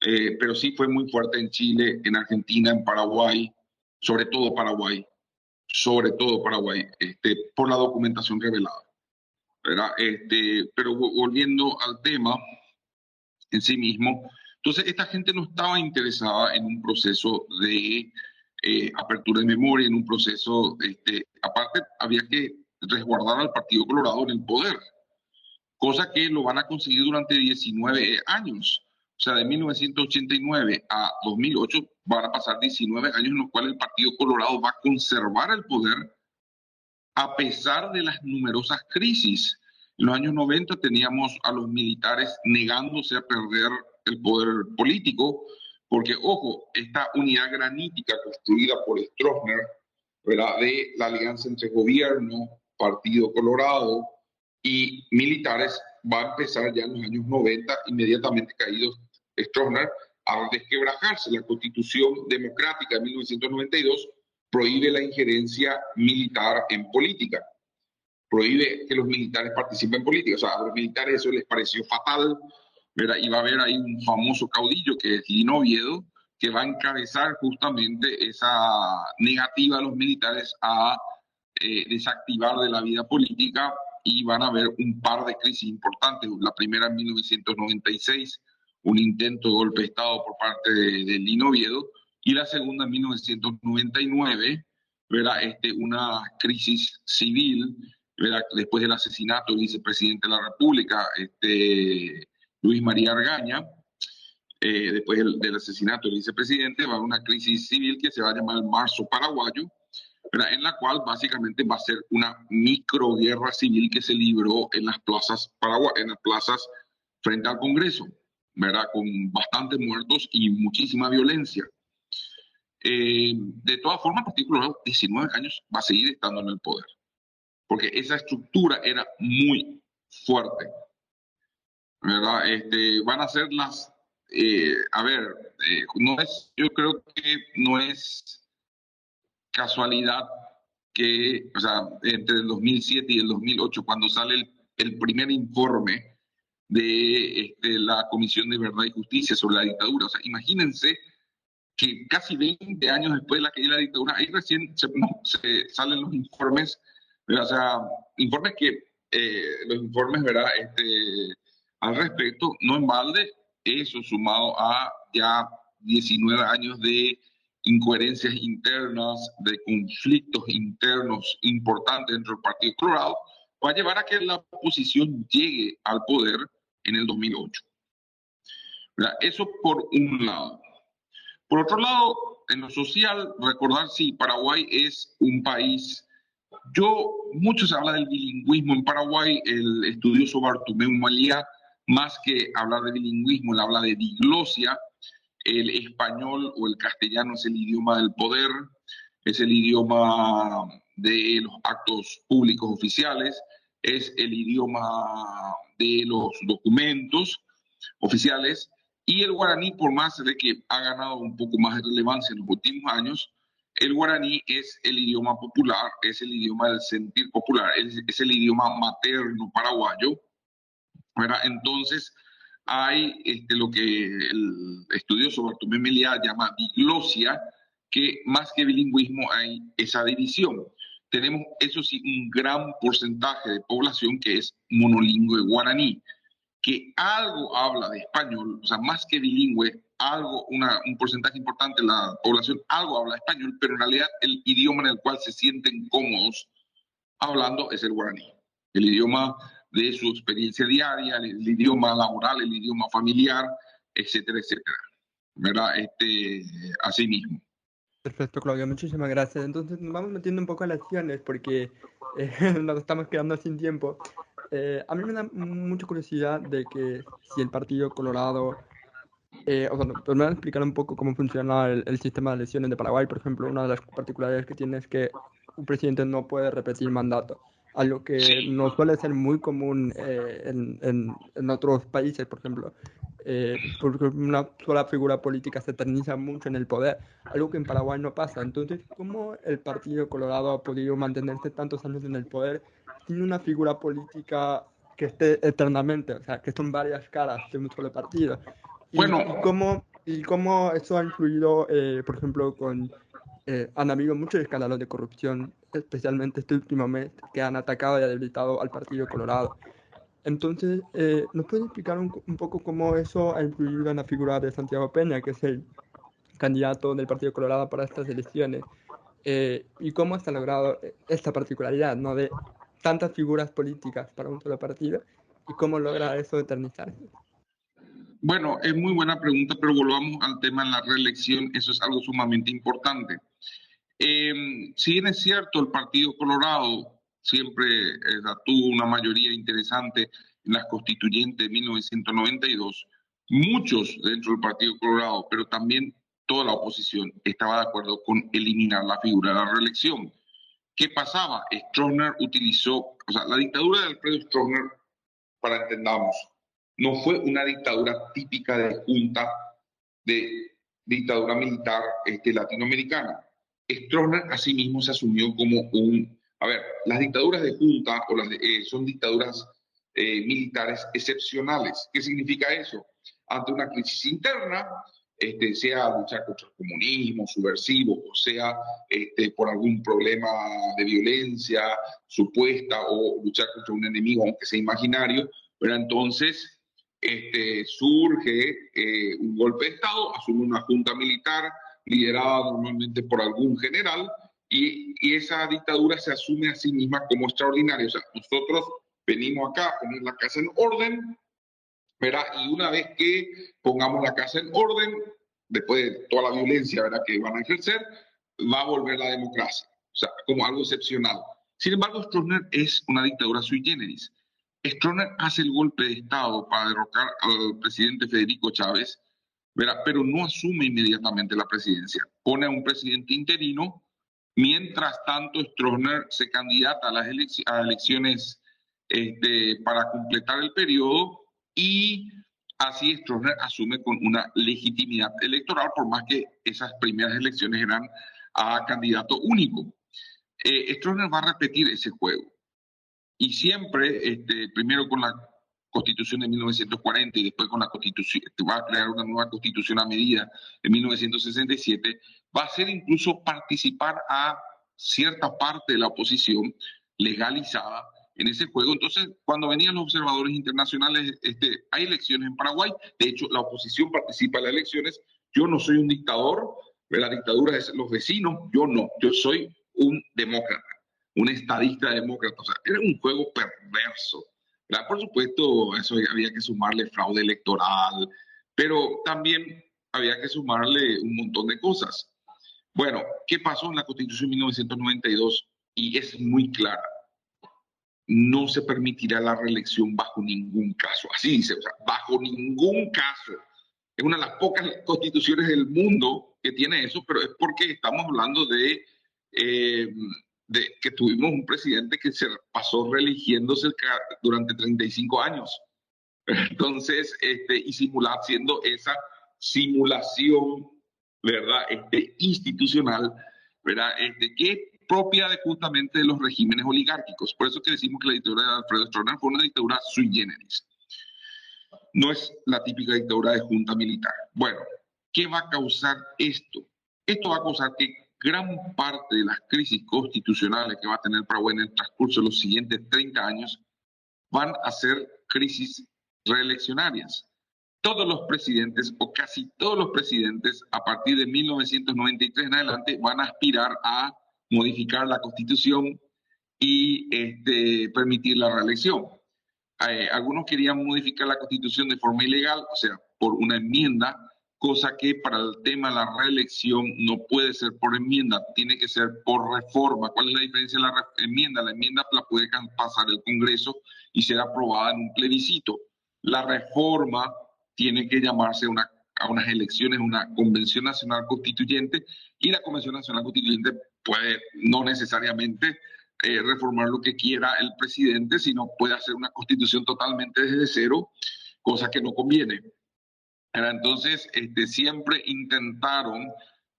Pero sí fue muy fuerte en Chile, en Argentina, en Paraguay, sobre todo Paraguay, por la documentación revelada, ¿verdad? Pero volviendo al tema en sí mismo, entonces esta gente no estaba interesada en un proceso de apertura de memoria, en un proceso, aparte había que resguardar al Partido Colorado en el poder, cosa que lo van a conseguir durante 19 años. O sea, de 1989 a 2008 van a pasar 19 años en los cuales el Partido Colorado va a conservar el poder a pesar de las numerosas crisis. En los años 90 teníamos a los militares negándose a perder el poder político, porque, ojo, esta unidad granítica construida por Stroessner, ¿verdad?, de la alianza entre gobierno, Partido Colorado y militares, va a empezar ya en los años 90, inmediatamente caído Stroessner, a desquebrajarse. La Constitución Democrática de 1992 prohíbe la injerencia militar en política, prohíbe que los militares participen en política. O sea, a los militares eso les pareció fatal, ¿verdad? Y va a haber ahí un famoso caudillo que es Lino Oviedo, que va a encabezar justamente esa negativa de los militares a desactivar de la vida política, y van a haber un par de crisis importantes. La primera en 1996, un intento de golpe de Estado por parte de Lino Oviedo, y la segunda en 1999, ¿verdad? Una crisis civil, ¿verdad?, después del asesinato del vicepresidente de la República, Luis María Argaña. Después del asesinato del vicepresidente va a haber una crisis civil que se va a llamar el Marzo Paraguayo, ¿verdad?, en la cual básicamente va a ser una microguerra civil que se libró en las plazas frente al Congreso, ¿verdad?, con bastantes muertos y muchísima violencia. De todas formas, el Partido Colorado, 19 años, va a seguir estando en el poder, porque esa estructura era muy fuerte, ¿verdad? Van a ser las... yo creo que no es casualidad que, o sea, entre el 2007 y el 2008, cuando sale el primer informe de la Comisión de Verdad y Justicia sobre la dictadura. O sea, imagínense que casi 20 años después de la caída de la dictadura, ahí recién se salen los informes, ¿verdad? O sea, informes que, los informes, ¿verdad?, al respecto, no en balde, eso sumado a ya 19 años de incoherencias internas, de conflictos internos importantes dentro del Partido Colorado, va a llevar a que la oposición llegue al poder en el 2008. ¿Verdad? Eso por un lado. Por otro lado, en lo social, recordar si Paraguay es un país... Mucho se habla del bilingüismo en Paraguay. El estudioso Bartomeu Malia, más que hablar de bilingüismo, él habla de diglosia. El español o el castellano es el idioma del poder, es el idioma de los actos públicos oficiales, es el idioma de los documentos oficiales, y el guaraní, por más de que ha ganado un poco más de relevancia en los últimos años, el guaraní es el idioma popular, es el idioma del sentir popular, es el idioma materno paraguayo, ¿verdad? Entonces, hay lo que el estudioso Bartolomé Meliá llama diglosia, que más que bilingüismo hay esa división. Tenemos, eso sí, un gran porcentaje de población que es monolingüe guaraní, que algo habla de español, o sea, más que bilingüe, algo, un porcentaje importante de la población algo habla español, pero en realidad el idioma en el cual se sienten cómodos hablando es el guaraní. El idioma de su experiencia diaria, el idioma laboral, el idioma familiar, etcétera, etcétera. ¿Verdad? Así mismo. Perfecto, Claudio, muchísimas gracias. Entonces nos vamos metiendo un poco a las acciones porque nos estamos quedando sin tiempo. A mí me da mucha curiosidad de que si el Partido Colorado, o sea, pues me van a explicar un poco cómo funciona el sistema de elecciones de Paraguay. Por ejemplo, una de las particularidades que tiene es que un presidente no puede repetir mandato, algo que Sí. no suele ser muy común en otros países, por ejemplo. Porque una sola figura política se eterniza mucho en el poder, algo que en Paraguay no pasa. Entonces, ¿cómo el Partido Colorado ha podido mantenerse tantos años en el poder sin una figura política que esté eternamente? O sea, que son varias caras de un solo partido. Bueno, Y cómo eso ha influido, por ejemplo, han habido muchos escándalos de corrupción, especialmente este último mes, que han atacado y debilitado al Partido Colorado. Entonces, ¿nos puede explicar un poco cómo eso ha influido en la figura de Santiago Peña, que es el candidato del Partido Colorado para estas elecciones? Y cómo se ha logrado esta particularidad, ¿no? De tantas figuras políticas para un solo partido, y cómo logra eso eternizarse. bueno, es muy buena pregunta, pero volvamos al tema de la reelección. Eso es algo sumamente importante. Si bien es cierto, el Partido Colorado siempre tuvo una mayoría interesante en las constituyentes de 1992, muchos dentro del Partido Colorado, pero también toda la oposición estaba de acuerdo con eliminar la figura de la reelección. ¿Qué pasaba? Stroessner utilizó, o sea, la dictadura de Alfredo Stroessner, para entendamos, no fue una dictadura típica de junta, de dictadura militar latinoamericana. Stroessner asimismo se asumió como a ver, las dictaduras de junta son dictaduras militares excepcionales. ¿Qué significa eso? Ante una crisis interna, sea luchar contra el comunismo subversivo, o sea por algún problema de violencia supuesta o luchar contra un enemigo, aunque sea imaginario, pero entonces surge un golpe de Estado, asume una junta militar liderada normalmente por algún general y esa dictadura se asume a sí misma como extraordinaria. O sea, nosotros venimos acá a poner la casa en orden, ¿verdad? Y una vez que pongamos la casa en orden, después de toda la violencia, ¿verdad?, que van a ejercer, va a volver la democracia. O sea, como algo excepcional. Sin embargo, Stroessner es una dictadura sui generis. Stroessner hace el golpe de Estado para derrocar al presidente Federico Chávez, ¿verdad?, pero no asume inmediatamente la presidencia. Pone a un presidente interino. Mientras tanto, Stroessner se candidata a las elecciones para completar el periodo y así Stroessner asume con una legitimidad electoral, por más que esas primeras elecciones eran a candidato único. Stroessner va a repetir ese juego y siempre, primero con la Constitución de 1940 y después con la Constitución, va a crear una nueva Constitución a medida en 1967, va a hacer incluso participar a cierta parte de la oposición legalizada en ese juego. Entonces, cuando venían los observadores internacionales, hay elecciones en Paraguay, de hecho, la oposición participa en las elecciones. Yo no soy un dictador, la dictadura es los vecinos, yo no, yo soy un demócrata, un estadista demócrata. O sea, era un juego perverso. ¿Verdad? Por supuesto, eso había que sumarle fraude electoral, pero también había que sumarle un montón de cosas. Bueno, ¿qué pasó en la Constitución de 1992? Y es muy clara. No se permitirá la reelección bajo ningún caso. Así dice, o sea, bajo ningún caso. Es una de las pocas constituciones del mundo que tiene eso, pero es porque estamos hablando de que tuvimos un presidente que se pasó reeligiéndose durante 35 años. Entonces, y haciendo esa simulación, ¿verdad? Institucional, ¿verdad? Que es propia justamente de los regímenes oligárquicos. Por eso que decimos que la dictadura de Alfredo Stroessner fue una dictadura sui generis. No es la típica dictadura de junta militar. Bueno, ¿qué va a causar esto? Esto va a causar que gran parte de las crisis constitucionales que va a tener Paraguay en el transcurso de los siguientes 30 años van a ser crisis reeleccionarias. Todos los presidentes, o casi todos los presidentes, a partir de 1993 en adelante, van a aspirar a modificar la Constitución y permitir la reelección. Algunos querían modificar la Constitución de forma ilegal, o sea, por una enmienda, cosa que para el tema de la reelección no puede ser por enmienda, tiene que ser por reforma. ¿Cuál es la diferencia de la enmienda? La enmienda la puede pasar el Congreso y ser aprobada en un plebiscito. La reforma tiene que llamarse a unas elecciones, una Convención Nacional Constituyente, y la Convención Nacional Constituyente puede no necesariamente reformar lo que quiera el presidente, sino puede hacer una constitución totalmente desde cero, cosa que no conviene. Entonces, siempre intentaron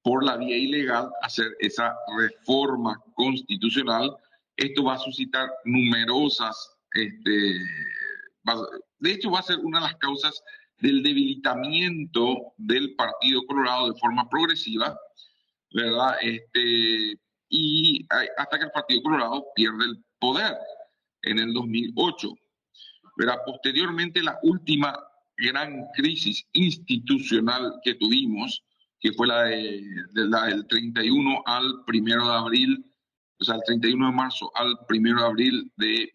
por la vía ilegal hacer esa reforma constitucional. Esto va a suscitar numerosas, de hecho va a ser una de las causas del debilitamiento del Partido Colorado de forma progresiva, ¿verdad? Y hasta que el Partido Colorado pierde el poder en el 2008. ¿Verdad? Posteriormente, la última gran crisis institucional que tuvimos, que fue la del 31 al 1 de abril, o sea, el 31 de marzo al 1 de abril de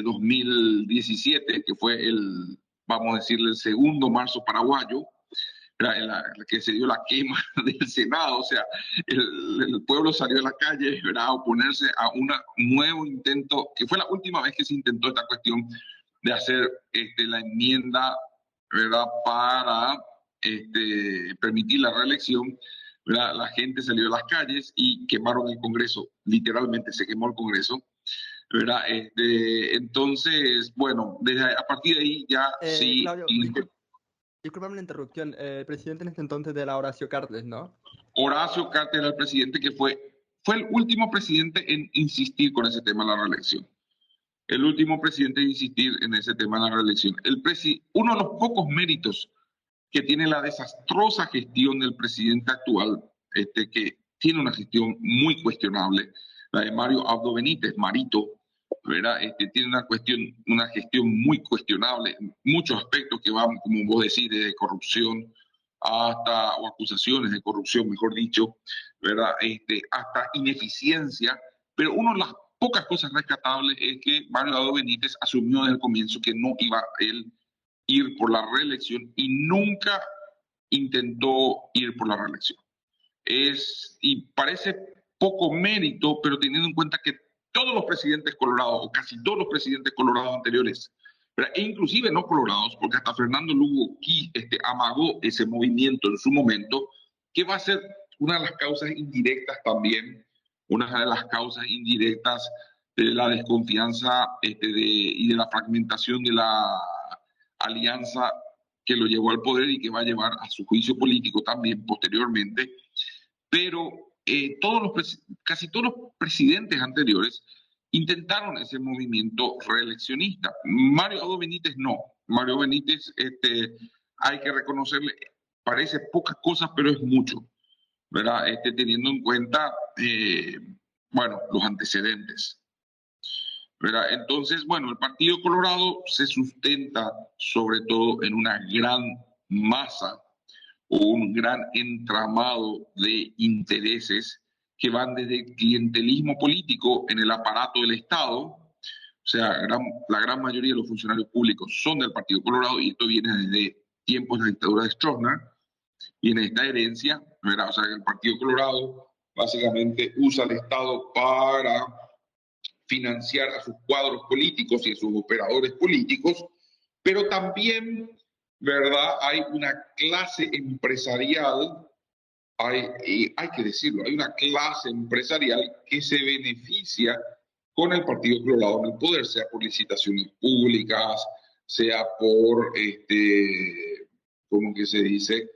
2017, que fue vamos a decirle, el segundo marzo paraguayo, la que se dio la quema del Senado, o sea, el pueblo salió a la calle, ¿verdad?, a oponerse a un nuevo intento, que fue la última vez que se intentó esta cuestión de hacer la enmienda, ¿verdad?, para permitir la reelección. ¿Verdad? La gente salió a las calles y quemaron el Congreso, literalmente se quemó el Congreso, ¿verdad? Entonces, bueno, a partir de ahí ya sí... Claudio, discúlpame la interrupción. El presidente en este entonces era Horacio Cartes, ¿no? Horacio Cartes era el presidente que fue el último presidente en insistir con ese tema de la reelección. El último presidente en insistir en ese tema de la reelección. Uno de los pocos méritos que tiene la desastrosa gestión del presidente actual, que tiene una gestión muy cuestionable, la de Mario Abdo Benítez, Marito, ¿verdad? Tiene una gestión muy cuestionable, muchos aspectos que van, como vos decís, de corrupción o acusaciones de corrupción, mejor dicho, ¿verdad? Hasta ineficiencia, pero una de las pocas cosas rescatables es que Mario Abdo Benítez asumió desde el comienzo que no iba a él ir por la reelección y nunca intentó ir por la reelección. Y parece poco mérito, pero teniendo en cuenta que todos los presidentes colorados, o casi todos los presidentes colorados anteriores, e inclusive no colorados, porque hasta Fernando Lugo amagó ese movimiento en su momento, que va a ser una de las causas indirectas también, una de las causas indirectas de la desconfianza y de la fragmentación de la alianza que lo llevó al poder y que va a llevar a su juicio político también posteriormente. Pero casi todos los presidentes anteriores intentaron ese movimiento reeleccionista. Mario Abdo Benítez no. Mario Benítez, hay que reconocerle, parece pocas cosas, pero es mucho, ¿verdad? Teniendo en cuenta, los antecedentes, ¿verdad? Entonces, el Partido Colorado se sustenta sobre todo en una gran masa o un gran entramado de intereses que van desde el clientelismo político en el aparato del Estado, o sea, la gran mayoría de los funcionarios públicos son del Partido Colorado, y esto viene desde tiempos de la dictadura de Stroessner, viene esta herencia, ¿verdad? O sea, que el Partido Colorado básicamente usa al Estado para financiar a sus cuadros políticos y a sus operadores políticos, pero también, ¿verdad?, hay una clase empresarial, hay que decirlo, hay una clase empresarial que se beneficia con el Partido Colorado en el poder, sea por licitaciones públicas, sea por, ¿cómo que se dice?,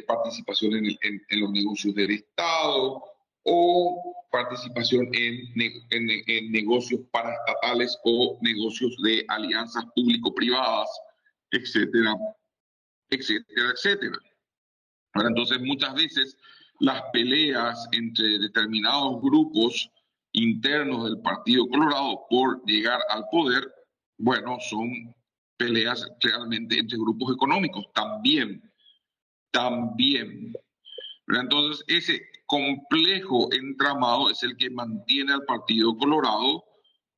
participación en los negocios del Estado, o participación en negocios paraestatales o negocios de alianzas público-privadas, etcétera, etcétera, etcétera. Ahora, entonces, muchas veces las peleas entre determinados grupos internos del Partido Colorado por llegar al poder, bueno, son peleas realmente entre grupos económicos también. Entonces, ese complejo entramado es el que mantiene al Partido Colorado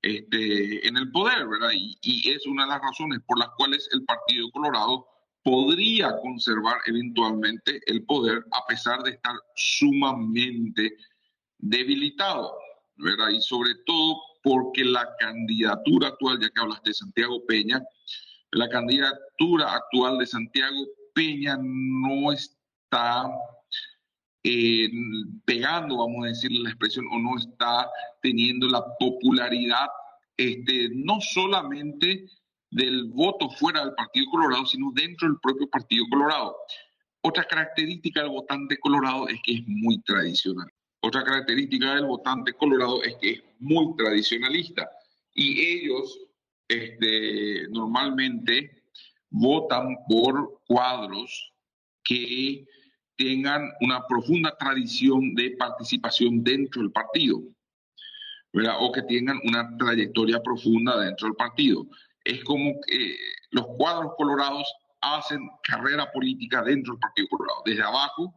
en el poder, ¿verdad? Y es una de las razones por las cuales el Partido Colorado podría conservar eventualmente el poder a pesar de estar sumamente debilitado, ¿verdad? Y sobre todo porque la candidatura actual, ya que hablaste de Santiago Peña, la candidatura actual de Santiago Peña no está pegando, vamos a decirle la expresión, o no está teniendo la popularidad, no solamente del voto fuera del Partido Colorado, sino dentro del propio Partido Colorado. Otra característica del votante colorado es que es muy tradicional. Otra característica del votante colorado es que es muy tradicionalista y ellos normalmente votan por cuadros que tengan una profunda tradición de participación dentro del partido, ¿verdad? O que tengan una trayectoria profunda dentro del partido. Es como que los cuadros colorados hacen carrera política dentro del Partido Colorado, desde abajo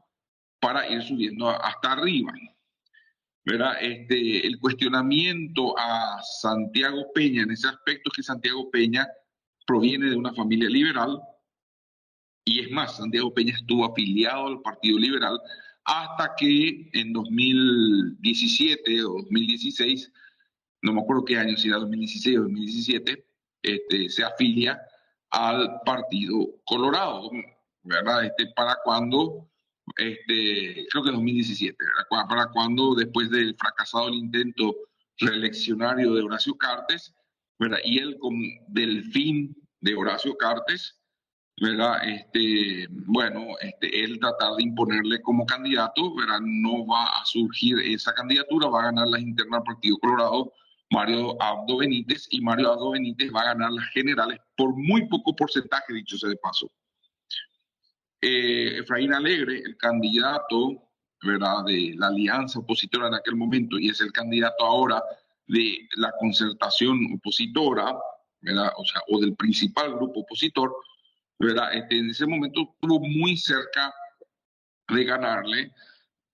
para ir subiendo hasta arriba, ¿verdad? El cuestionamiento a Santiago Peña en ese aspecto es que Santiago Peña proviene de una familia liberal, y es más, Santiago Peña estuvo afiliado al Partido Liberal hasta que en 2017 o 2016, no me acuerdo qué año, si era 2016 o 2017, se afilia al Partido Colorado, ¿verdad? Para cuando, creo que 2017, ¿verdad? Para cuando, después del fracasado el intento reeleccionario de Horacio Cartes, ¿verdad? Y él como delfín de Horacio Cartes, ¿verdad? Él tratar de imponerle como candidato, ¿verdad? No va a surgir esa candidatura, va a ganar las internas del Partido Colorado Mario Abdo Benítez, y Mario Abdo Benítez va a ganar las generales por muy poco porcentaje, dicho sea de paso. Efraín Alegre, el candidato, ¿verdad?, de la alianza opositora en aquel momento, y es el candidato ahora de la concertación opositora, ¿verdad?, o del principal grupo opositor, ¿verdad? En ese momento estuvo muy cerca de ganarle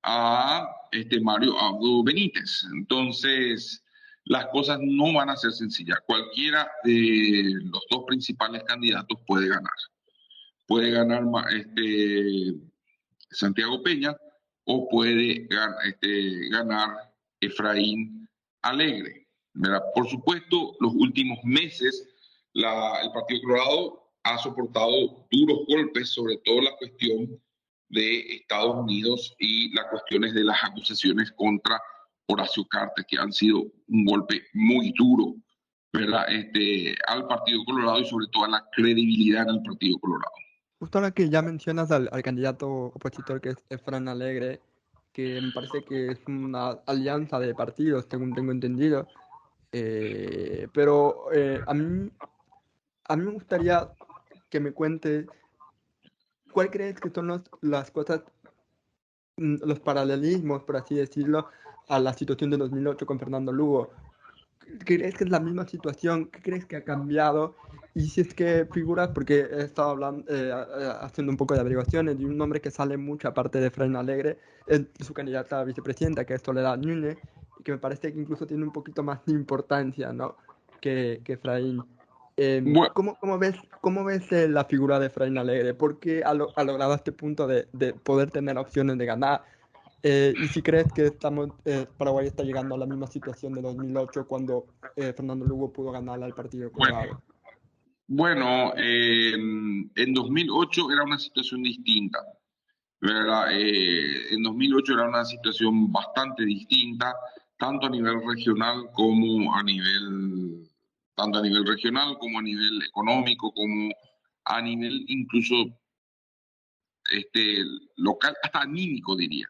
a Mario Abdo Benítez. Entonces, las cosas no van a ser sencillas. Cualquiera de los dos principales candidatos puede ganar. Puede ganar Santiago Peña o puede ganar Efraín Alegre, ¿verdad? Por supuesto, los últimos meses el Partido Colorado ha soportado duros golpes, sobre todo la cuestión de Estados Unidos y las cuestiones de las acusaciones contra Horacio Cartes, que han sido un golpe muy duro, ¿verdad? Al Partido Colorado y sobre todo a la credibilidad del Partido Colorado. Justo ahora que ya mencionas al candidato opositor que es Efraín Alegre, que me parece que es una alianza de partidos, según tengo entendido, pero a mí me gustaría que me cuentes cuál crees que son las cosas, los paralelismos, por así decirlo, a la situación de 2008 con Fernando Lugo. ¿Crees que es la misma situación? ¿Qué crees que ha cambiado? Y si es que figuras, porque he estado hablando, haciendo un poco de averiguaciones, y un nombre que sale mucho aparte de Efraín Alegre es su candidata a vicepresidenta, que es Soledad Núñez, y que me parece que incluso tiene un poquito más de importancia, ¿no?, que Efraín. Bueno, ¿Cómo ves la figura de Efraín Alegre? ¿Por qué ha logrado este punto de poder tener opciones de ganar? Y si crees que Paraguay está llegando a la misma situación de 2008 cuando Fernando Lugo pudo ganar al Partido bueno, Colorado. bueno, en 2008 era una situación distinta, ¿verdad? En 2008 era una situación bastante distinta, tanto a nivel regional como tanto a nivel regional como a nivel económico, como a nivel incluso local, hasta anímico, diría.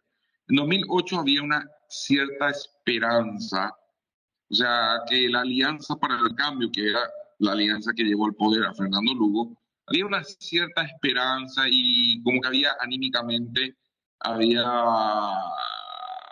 En 2008 había una cierta esperanza, o sea, que la Alianza para el Cambio, que era la alianza que llevó al poder a Fernando Lugo, había una cierta esperanza y como que había anímicamente, había,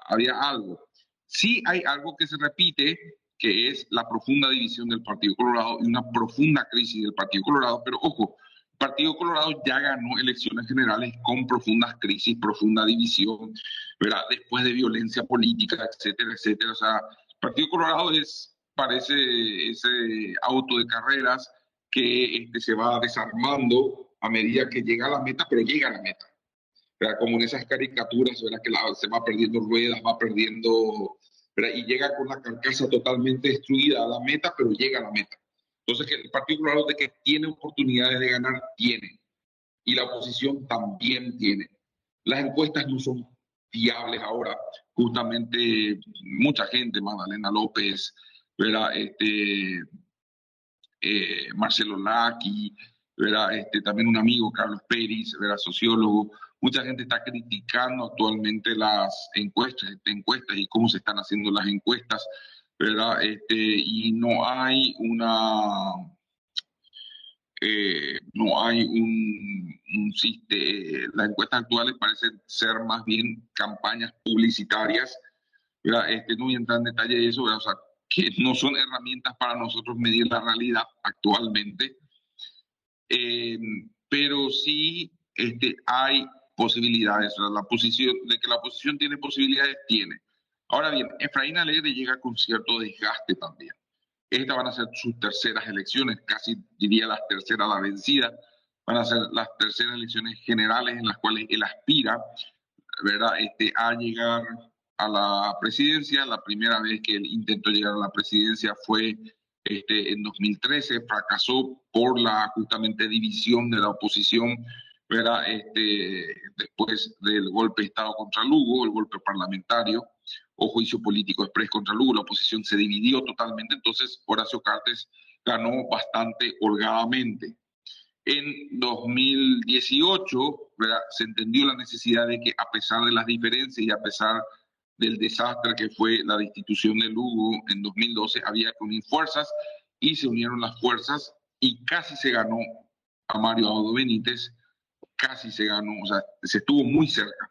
había algo. Sí hay algo que se repite, que es la profunda división del Partido Colorado y una profunda crisis del Partido Colorado, pero ojo, el Partido Colorado ya ganó elecciones generales con profundas crisis, profunda división, ¿verdad? Después de violencia política, etcétera, etcétera. O sea, el Partido Colorado parece ese auto de carreras que se va desarmando a medida que llega a la meta, pero llega a la meta. ¿Verdad? Como en esas caricaturas, ¿verdad? Que se va perdiendo ruedas, va perdiendo, ¿verdad? Y llega con la carcasa totalmente destruida a la meta, pero llega a la meta. Entonces, el Partido Colorado de que tiene oportunidades de ganar, tiene. Y la oposición también tiene. Las encuestas no son fiables ahora. Justamente mucha gente, Magdalena López, ¿verdad? Marcelo Lacchi, ¿verdad? También un amigo, Carlos Pérez, ¿verdad? Sociólogo. Mucha gente está criticando actualmente las encuestas y cómo se están haciendo las encuestas, ¿verdad? Y no hay no hay las encuestas actuales parecen ser más bien campañas publicitarias, ¿verdad? No voy a entrar en detalle de eso, ¿verdad? O sea, que no son herramientas para nosotros medir la realidad actualmente, eh, pero sí hay posibilidades, ¿verdad? La posición, de que la oposición tiene posibilidades, tiene. Ahora bien, Efraín Alegre llega con cierto desgaste también. Estas van a ser sus terceras elecciones, casi diría las terceras a la vencida. Van a ser las terceras elecciones generales en las cuales él aspira, ¿verdad? A llegar a la presidencia. La primera vez que él intentó llegar a la presidencia fue en 2013, fracasó por la justamente división de la oposición, ¿verdad? Después del golpe de Estado contra Lugo, el golpe parlamentario o juicio político exprés contra Lugo, la oposición se dividió totalmente, entonces Horacio Cartes ganó bastante holgadamente. En 2018, ¿verdad? Se entendió la necesidad de que a pesar de las diferencias y a pesar del desastre que fue la destitución de Lugo en 2012, había que unir fuerzas y se unieron las fuerzas y casi se ganó a Mario Abdo Benítez, casi se ganó, o sea, se estuvo muy cerca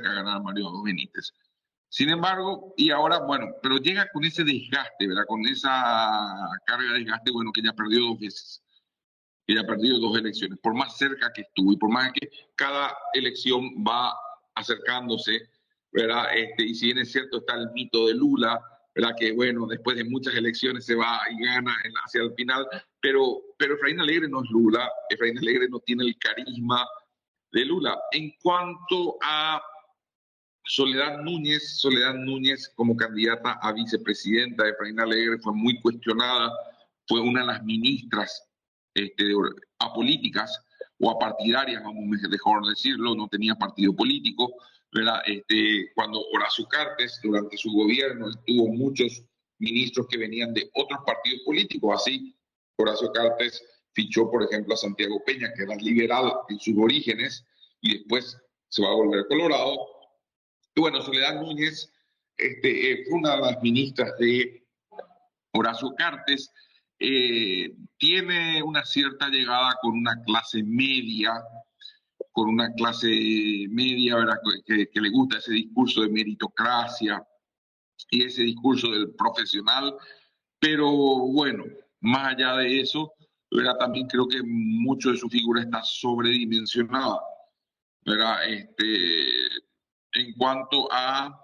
de ganar a Mario Abdo Benítez. Sin embargo, y ahora, bueno, pero llega con ese desgaste, ¿verdad? Con esa carga de desgaste, bueno, que ya perdió 2 veces, que ya ha perdido 2 elecciones, por más cerca que estuvo y por más que cada elección va acercándose, ¿verdad? Y si bien es cierto está el mito de Lula, ¿verdad? Que bueno, después de muchas elecciones se va y gana hacia el final, pero Efraín Alegre no es Lula, Efraín Alegre no tiene el carisma de Lula. En cuanto a Soledad Núñez como candidata a vicepresidenta de Efraín Alegre fue muy cuestionada, fue una de las ministras apolíticas o apartidarias, vamos mejor decirlo, no tenía partido político, ¿verdad? Cuando Horacio Cartes, durante su gobierno, tuvo muchos ministros que venían de otros partidos políticos, así Horacio Cartes fichó, por ejemplo, a Santiago Peña, que era liberal en sus orígenes, y después se va a volver colorado. Y bueno, Soledad Núñez fue una de las ministras de Horacio Cartes, tiene una cierta llegada con una clase media, ¿verdad? Que le gusta ese discurso de meritocracia y ese discurso del profesional, pero bueno, más allá de eso, ¿verdad? También creo que mucho de su figura está sobredimensionada, ¿verdad? En cuanto a,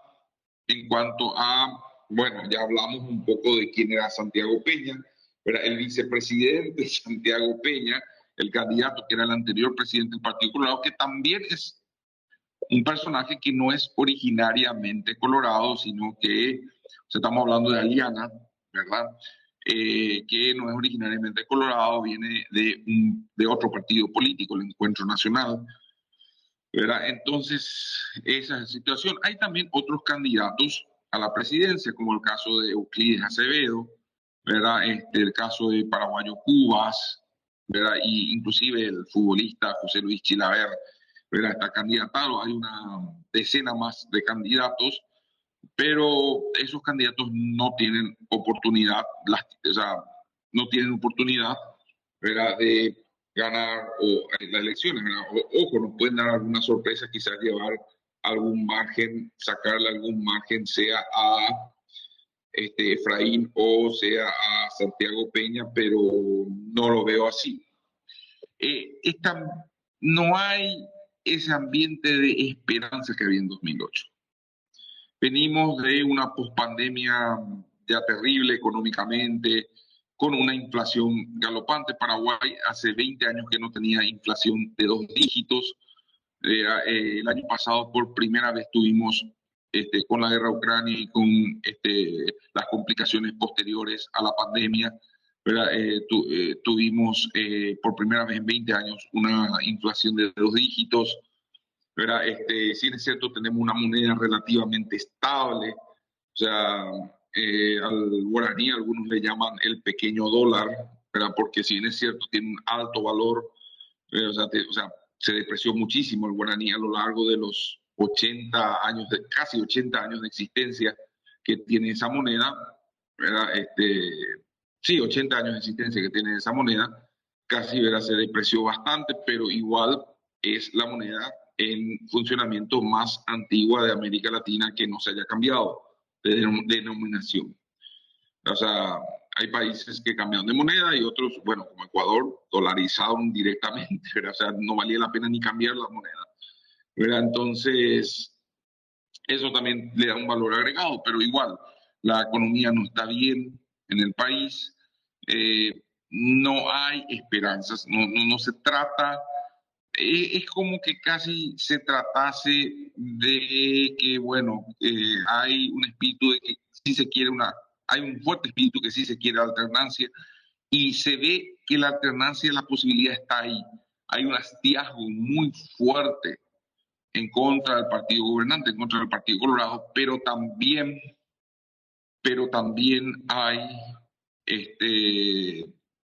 bueno, ya hablamos un poco de quién era Santiago Peña, ¿verdad? El vicepresidente Santiago Peña, el candidato que era el anterior presidente del Partido Colorado, que también es un personaje que no es originariamente colorado, sino que, o sea, estamos hablando de Aliana, ¿verdad? Que no es originariamente colorado, viene de otro partido político, el Encuentro Nacional, ¿verdad? Entonces, esa es la situación. Hay también otros candidatos a la presidencia, como el caso de Euclides Acevedo, ¿verdad? El caso de Paraguayo Cubas, ¿verdad? Y inclusive el futbolista José Luis Chilaver, ¿verdad? Está candidatado, hay una decena más de candidatos, pero esos candidatos no tienen oportunidad, o sea, no tienen oportunidad, ¿verdad?, de ganar las elecciones, ¿verdad? Ojo, nos pueden dar alguna sorpresa, quizás llevar algún margen, sacarle algún margen, sea a Efraín o sea a Santiago Peña, pero no lo veo así. No hay ese ambiente de esperanza que había en 2008. Venimos de una pospandemia ya terrible económicamente, con una inflación galopante. Paraguay hace 20 años que no tenía inflación de 2 dígitos. El año pasado por primera vez tuvimos, con la guerra de Ucrania y con las complicaciones posteriores a la pandemia, tuvimos por primera vez en 20 años una inflación de 2 dígitos. ¿Verdad? Sí es cierto, tenemos una moneda relativamente estable, o sea, al guaraní algunos le llaman el pequeño dólar, ¿verdad? Porque si bien es cierto, tiene un alto valor, o sea, se depreció muchísimo el guaraní a lo largo de los 80 años, casi 80 años de existencia que tiene esa moneda, ¿verdad? Sí, 80 años de existencia que tiene esa moneda, casi, ¿verdad?, se depreció bastante, pero igual es la moneda en funcionamiento más antigua de América Latina que no se haya cambiado de denominación. O sea, hay países que cambiaron de moneda y otros, bueno, como Ecuador, dolarizaron directamente, ¿verdad? O sea, no valía la pena ni cambiar la moneda, ¿verdad? Entonces, eso también le da un valor agregado, pero igual, la economía no está bien en el país, no hay esperanzas, no se trata, es como que casi se tratase de que, bueno, hay un espíritu de que sí se quiere hay un fuerte espíritu que sí se quiere alternancia y se ve que la alternancia, la posibilidad está ahí. Hay un hastazgo muy fuerte en contra del partido gobernante, en contra del Partido Colorado, pero también hay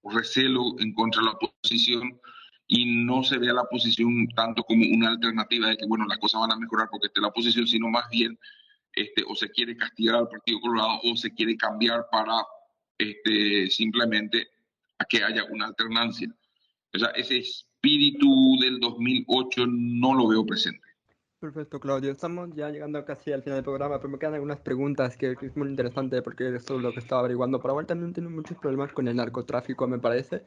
recelo en contra de la oposición y no se ve a la oposición tanto como una alternativa de que, bueno, las cosas van a mejorar porque esté la oposición, sino más bien o se quiere castigar al Partido Colorado o se quiere cambiar para simplemente a que haya una alternancia. O sea, ese espíritu del 2008 no lo veo presente. Perfecto, Claudio. Estamos ya llegando casi al final del programa, pero me quedan algunas preguntas que es muy interesante porque esto es lo que estaba averiguando. Paraguay también tiene muchos problemas con el narcotráfico, me parece.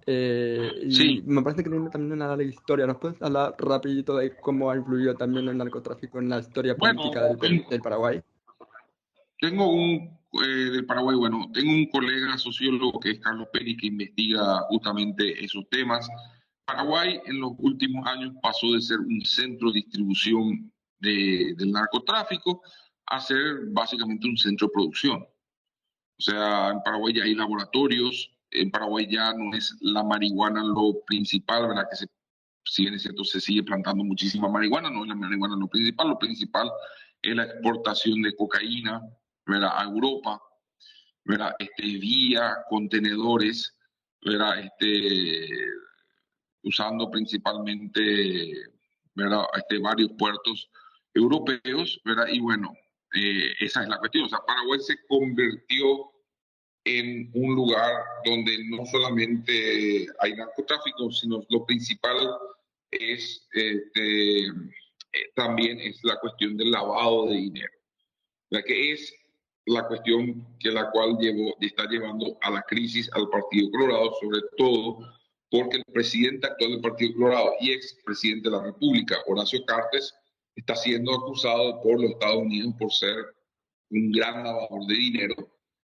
Y Sí, me parece que tiene también una larga historia. ¿Nos puedes hablar rapidito de cómo ha influido también el narcotráfico en la historia bueno, política del Paraguay? tengo del Paraguay, bueno, tengo un colega sociólogo que es Carlos Pérez que investiga justamente esos temas. Paraguay en los últimos años pasó de ser un centro de distribución del narcotráfico a ser básicamente un centro de producción. O sea, en Paraguay ya hay laboratorios, en Paraguay ya no es la marihuana lo principal, ¿verdad? Si bien es cierto, se sigue plantando muchísima marihuana, no es la marihuana lo principal es la exportación de cocaína, ¿verdad?, a Europa, ¿verdad?, vía contenedores, ¿verdad?, usando principalmente, ¿verdad?, varios puertos europeos, ¿verdad? Y bueno, esa es la cuestión. O sea, Paraguay se convirtió en un lugar donde no solamente hay narcotráfico, sino lo principal es también es la cuestión del lavado de dinero, la que es la cuestión que la cual está llevando a la crisis al Partido Colorado, sobre todo porque el presidente actual del Partido Colorado y expresidente de la República, Horacio Cartes, está siendo acusado por los Estados Unidos por ser un gran lavador de dinero.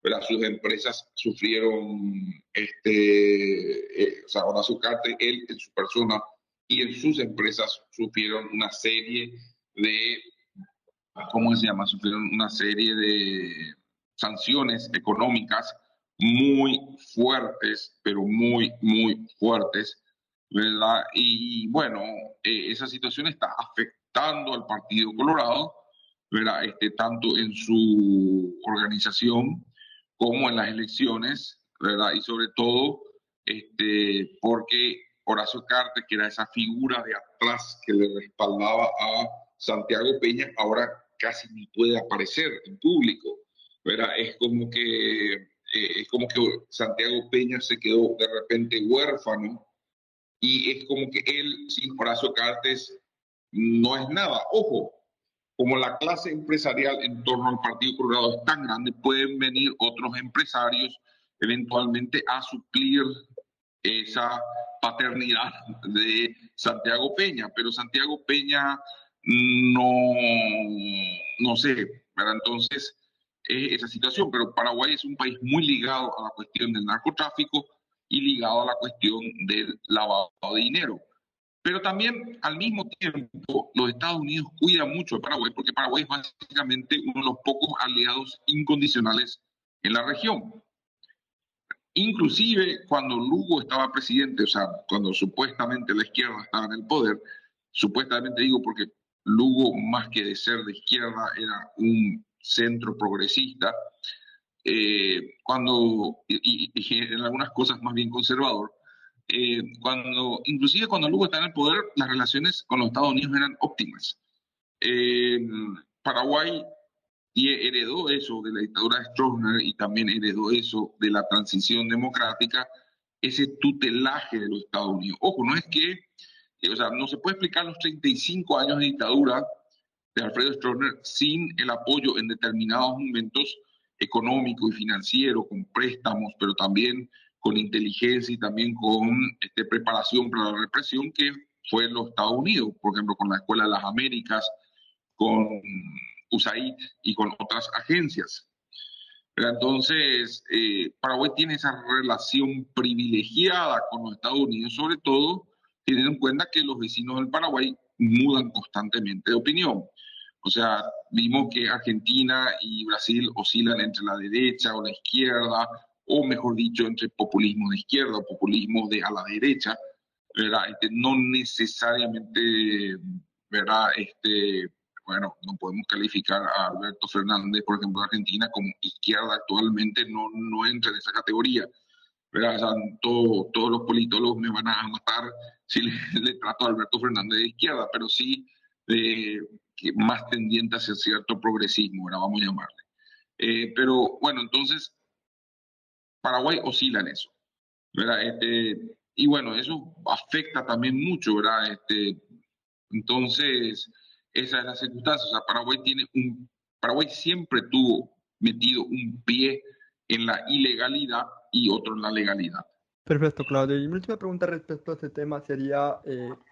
¿Verdad? Sus empresas sufrieron, o sea, Horacio Cartes, él en su persona y en sus empresas sufrieron una serie de, ¿cómo se llama? Sufrieron una serie de sanciones económicas muy fuertes, pero muy, muy fuertes, ¿verdad? Y bueno, esa situación está afectando al Partido Colorado, ¿verdad? Tanto en su organización como en las elecciones, ¿verdad? Y sobre todo porque Horacio Cartes, que era esa figura de atrás que le respaldaba a Santiago Peña, ahora casi ni puede aparecer en público, ¿verdad? Es como que Santiago Peña se quedó de repente huérfano y es como que él sin Horacio Cartes no es nada. Ojo, como la clase empresarial en torno al Partido Colorado es tan grande, pueden venir otros empresarios eventualmente a suplir esa paternidad de Santiago Peña, pero Santiago Peña no, no sé, ¿verdad? Entonces, esa situación, pero Paraguay es un país muy ligado a la cuestión del narcotráfico y ligado a la cuestión del lavado de dinero. Pero también, al mismo tiempo, los Estados Unidos cuidan mucho de Paraguay, porque Paraguay es básicamente uno de los pocos aliados incondicionales en la región. Inclusive cuando Lugo estaba presidente, o sea, cuando supuestamente la izquierda estaba en el poder, supuestamente digo porque Lugo, más que de ser de izquierda, era un centro progresista, y en algunas cosas más bien conservador, inclusive cuando Lugo estaba en el poder, las relaciones con los Estados Unidos eran óptimas. Eh, Paraguay heredó eso de la dictadura de Stroessner y también heredó eso de la transición democrática, ese tutelaje de los Estados Unidos. Ojo, no es que, o sea, no se puede explicar los 35 años de dictadura de Alfredo Stroessner sin el apoyo en determinados momentos económico y financiero, con préstamos, pero también con inteligencia y también con preparación para la represión que fue los Estados Unidos, por ejemplo, con la Escuela de las Américas, con USAID y con otras agencias. Pero entonces, Paraguay tiene esa relación privilegiada con los Estados Unidos, sobre todo teniendo en cuenta que los vecinos del Paraguay mudan constantemente de opinión. O sea, vimos que Argentina y Brasil oscilan entre la derecha o la izquierda, o mejor dicho, entre populismo de izquierda o populismo de a la derecha, ¿verdad? No necesariamente, ¿verdad? Bueno, no podemos calificar a Alberto Fernández, por ejemplo, de Argentina, como izquierda actualmente, no entra en esa categoría. ¿Verdad? O sea, todos los politólogos me van a matar si le trato a Alberto Fernández de izquierda, pero sí más tendiente hacia cierto progresismo, ¿verdad? Vamos a llamarle. Pero bueno, entonces Paraguay oscila en eso, ¿verdad? Y bueno, eso afecta también mucho, ¿verdad? Entonces, esa es la circunstancia. O sea, Paraguay siempre tuvo metido un pie en la ilegalidad y otro en la legalidad. Perfecto, Claudio. Y mi última pregunta respecto a este tema sería,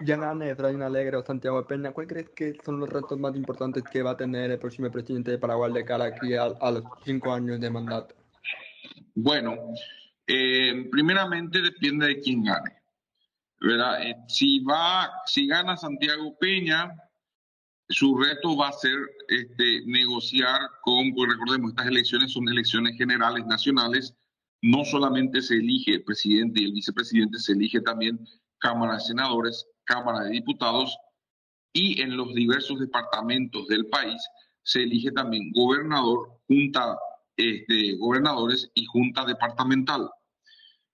ya gane Efraín Alegre o Santiago Peña, ¿cuál crees que son los retos más importantes que va a tener el próximo presidente de Paraguay de cara aquí a los 5 años de mandato? Bueno, primeramente depende de quién gane, ¿verdad? Si gana Santiago Peña, su reto va a ser negociar porque recordemos, estas elecciones son elecciones generales nacionales, no solamente se elige el presidente y el vicepresidente, se elige también Cámara de Senadores, Cámara de Diputados, y en los diversos departamentos del país se elige también gobernador, gobernadores y junta departamental,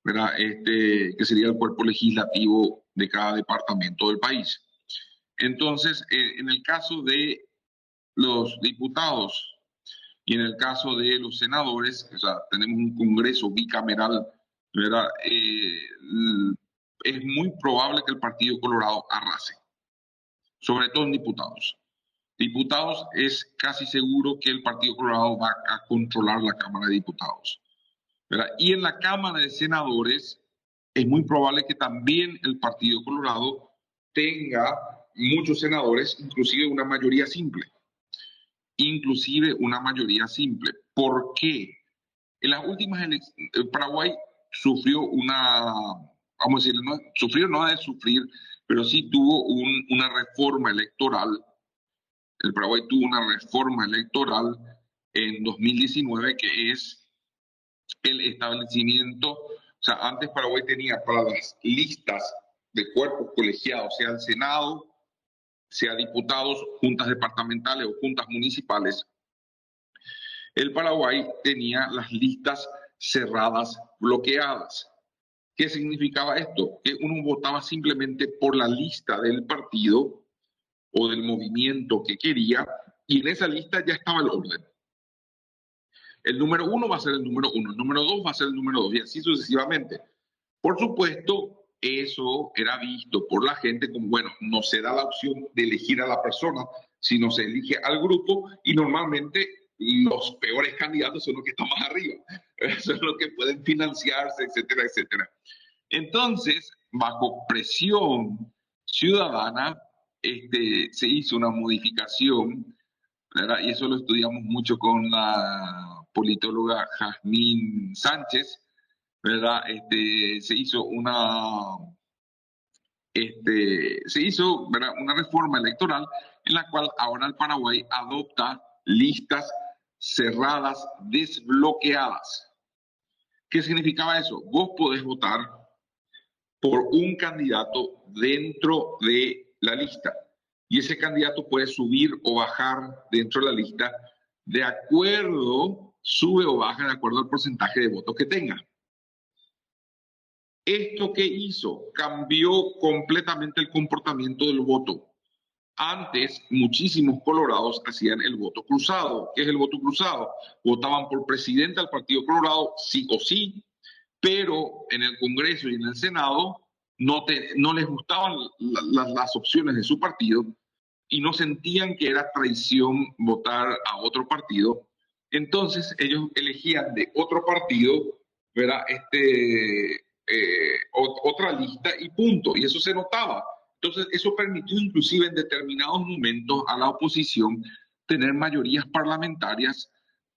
¿verdad? Que sería el cuerpo legislativo de cada departamento del país. Entonces, en el caso de los diputados y en el caso de los senadores, o sea, tenemos un Congreso bicameral, ¿verdad? Es muy probable que el Partido Colorado arrase, sobre todo en diputados. Diputados es casi seguro que el Partido Colorado va a controlar la Cámara de Diputados, ¿verdad? Y en la Cámara de Senadores es muy probable que también el Partido Colorado tenga muchos senadores, inclusive una mayoría simple. Inclusive una mayoría simple. ¿Por qué? En las últimas elecciones, Paraguay sufrió vamos a decir, no, sufrió no de sufrir, pero sí tuvo una reforma electoral. El Paraguay tuvo una reforma electoral en 2019 que es el establecimiento, o sea, antes Paraguay tenía para las listas de cuerpos colegiados, sea el Senado, sea diputados, juntas departamentales o juntas municipales, el Paraguay tenía las listas cerradas, bloqueadas. ¿Qué significaba esto? Que uno votaba simplemente por la lista del partido o del movimiento que quería, y en esa lista ya estaba el orden. El número 1 va a ser el número 1, el número 2 va a ser el número 2, y así sucesivamente. Por supuesto, eso era visto por la gente como, bueno, no se da la opción de elegir a la persona, sino se elige al grupo, y normalmente los peores candidatos son los que están más arriba, son los que pueden financiarse, etcétera, etcétera. Entonces, bajo presión ciudadana, se hizo una modificación, ¿verdad? Y eso lo estudiamos mucho con la politóloga Jazmín Sánchez, ¿verdad? Se hizo, ¿verdad?, una reforma electoral en la cual ahora el Paraguay adopta listas cerradas desbloqueadas. ¿Qué significaba eso? Vos podés votar por un candidato dentro de la lista, y ese candidato puede subir o bajar dentro de la lista de acuerdo, sube o baja de acuerdo al porcentaje de votos que tenga. ¿Esto qué hizo? Cambió completamente el comportamiento del voto. Antes, muchísimos colorados hacían el voto cruzado. ¿Qué es el voto cruzado? Votaban por presidente al Partido Colorado, sí o sí, pero en el Congreso y en el Senado no les gustaban las opciones de su partido y no sentían que era traición votar a otro partido. Entonces ellos elegían de otro partido, ¿verdad?, otra lista y punto. Y eso se notaba. Entonces eso permitió inclusive en determinados momentos a la oposición tener mayorías parlamentarias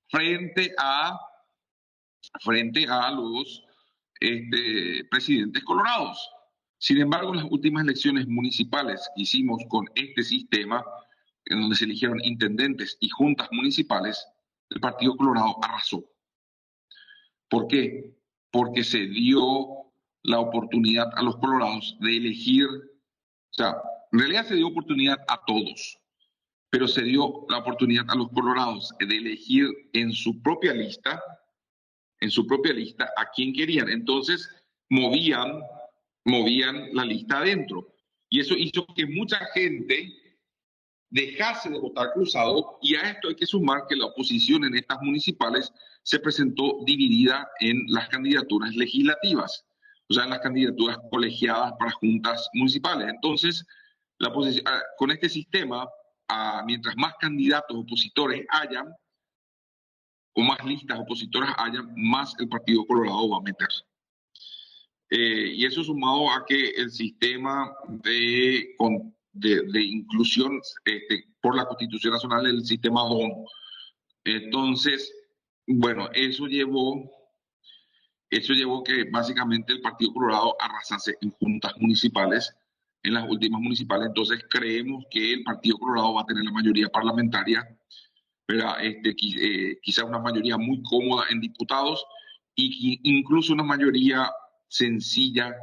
frente a, frente a los presidentes colorados. Sin embargo, en las últimas elecciones municipales que hicimos con este sistema, en donde se eligieron intendentes y juntas municipales, el Partido Colorado arrasó. ¿Por qué? Porque se dio la oportunidad a los colorados de elegir, o sea, en realidad se dio oportunidad a todos, pero se dio la oportunidad a los colorados de elegir en su propia lista a quién querían. Entonces movían la lista adentro. Y eso hizo que mucha gente dejase de votar cruzado, y a esto hay que sumar que la oposición en estas municipales se presentó dividida en las candidaturas legislativas, o sea, en las candidaturas colegiadas para juntas municipales. Entonces, con este sistema, mientras más candidatos opositores hayan, o más listas opositoras hayan, más el Partido Colorado va a meter. Y eso sumado a que el sistema de inclusión por la Constitución Nacional, el sistema DON. Entonces, bueno, eso llevó que básicamente el Partido Colorado arrasase en juntas municipales, en las últimas municipales. Entonces creemos que el Partido Colorado va a tener la mayoría parlamentaria, pero quizá una mayoría muy cómoda en diputados, y incluso una mayoría sencilla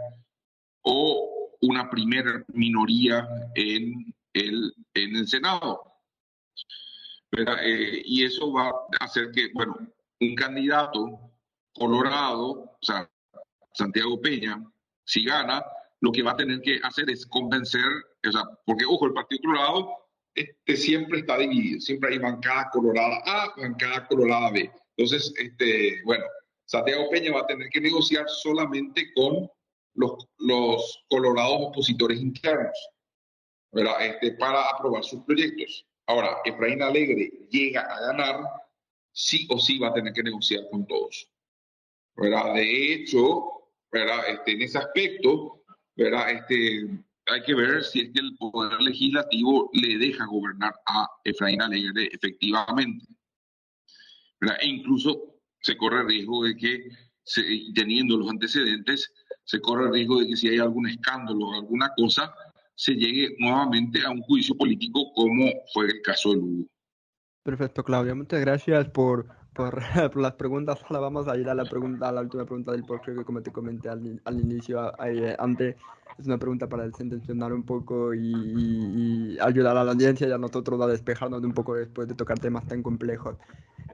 o una primera minoría en el Senado. Y eso va a hacer que, bueno, un candidato colorado, o sea, Santiago Peña, si gana, lo que va a tener que hacer es convencer, o sea, porque, ojo, el Partido Colorado siempre está dividido, siempre hay bancada colorada A, bancada colorada B. Entonces, bueno, Santiago Peña va a tener que negociar solamente con los colorados opositores internos, ¿verdad? Para aprobar sus proyectos. Ahora, Efraín Alegre llega a ganar, sí o sí va a tener que negociar con todos, ¿verdad? De hecho, ¿verdad? En ese aspecto, ¿verdad? Hay que ver si es que el Poder Legislativo le deja gobernar a Efraín Alegre efectivamente, ¿verdad? E incluso se corre el riesgo de que, teniendo los antecedentes, se corre el riesgo de que si hay algún escándalo o alguna cosa, se llegue nuevamente a un juicio político como fue el caso de Lugo. Perfecto, Claudia. Muchas gracias por por las preguntas. Ahora vamos a ir a la última pregunta del podcast que, como te comenté al inicio, antes. Es una pregunta para desintencionar un poco y ayudar a la audiencia y a nosotros a despejarnos un poco después de tocar temas tan complejos.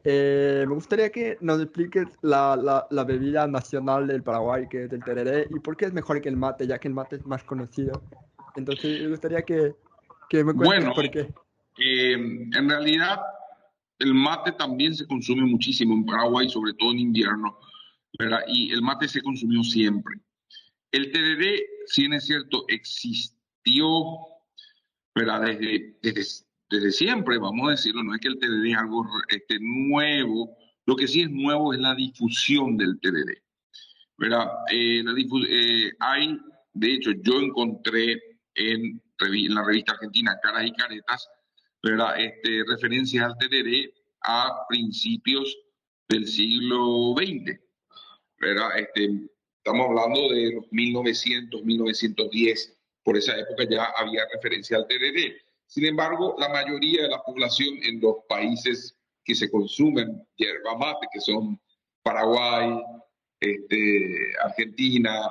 Me gustaría que nos expliques la bebida nacional del Paraguay, que es el tereré, y por qué es mejor que el mate, ya que el mate es más conocido. Entonces, me gustaría que me cuentes Bueno, por qué. en realidad el mate también se consume muchísimo en Paraguay, sobre todo en invierno, ¿verdad? Y el mate se consumió siempre. El tereré, si bien es cierto, existió, ¿verdad? Desde siempre, vamos a decirlo, no es que el tereré es algo nuevo, lo que sí es nuevo es la difusión del tereré, ¿verdad? Hay, de hecho, yo encontré en la revista argentina Caras y Caretas, ¿verdad? Referencias al tereré a principios del siglo XX, ¿verdad? Estamos hablando de los 1900, 1910, por esa época ya había referencia al tereré. Sin embargo, la mayoría de la población en los países que se consumen yerba mate, que son Paraguay, Argentina,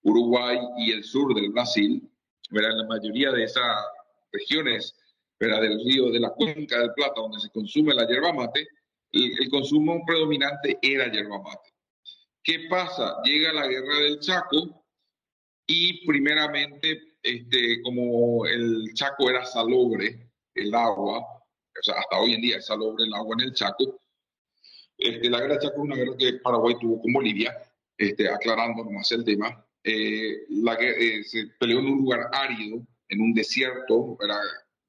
Uruguay y el sur del Brasil, ¿verdad? En la mayoría de esas regiones, ¿verdad? Del río, de la cuenca del Plata, donde se consume la yerba mate, el consumo predominante era yerba mate. ¿Qué pasa? Llega la guerra del Chaco y primeramente, como el Chaco era salobre, el agua, o sea, hasta hoy en día es salobre el agua en el Chaco, la guerra del Chaco es una guerra que Paraguay tuvo con Bolivia, aclarando nomás el tema. Se peleó en un lugar árido, en un desierto, era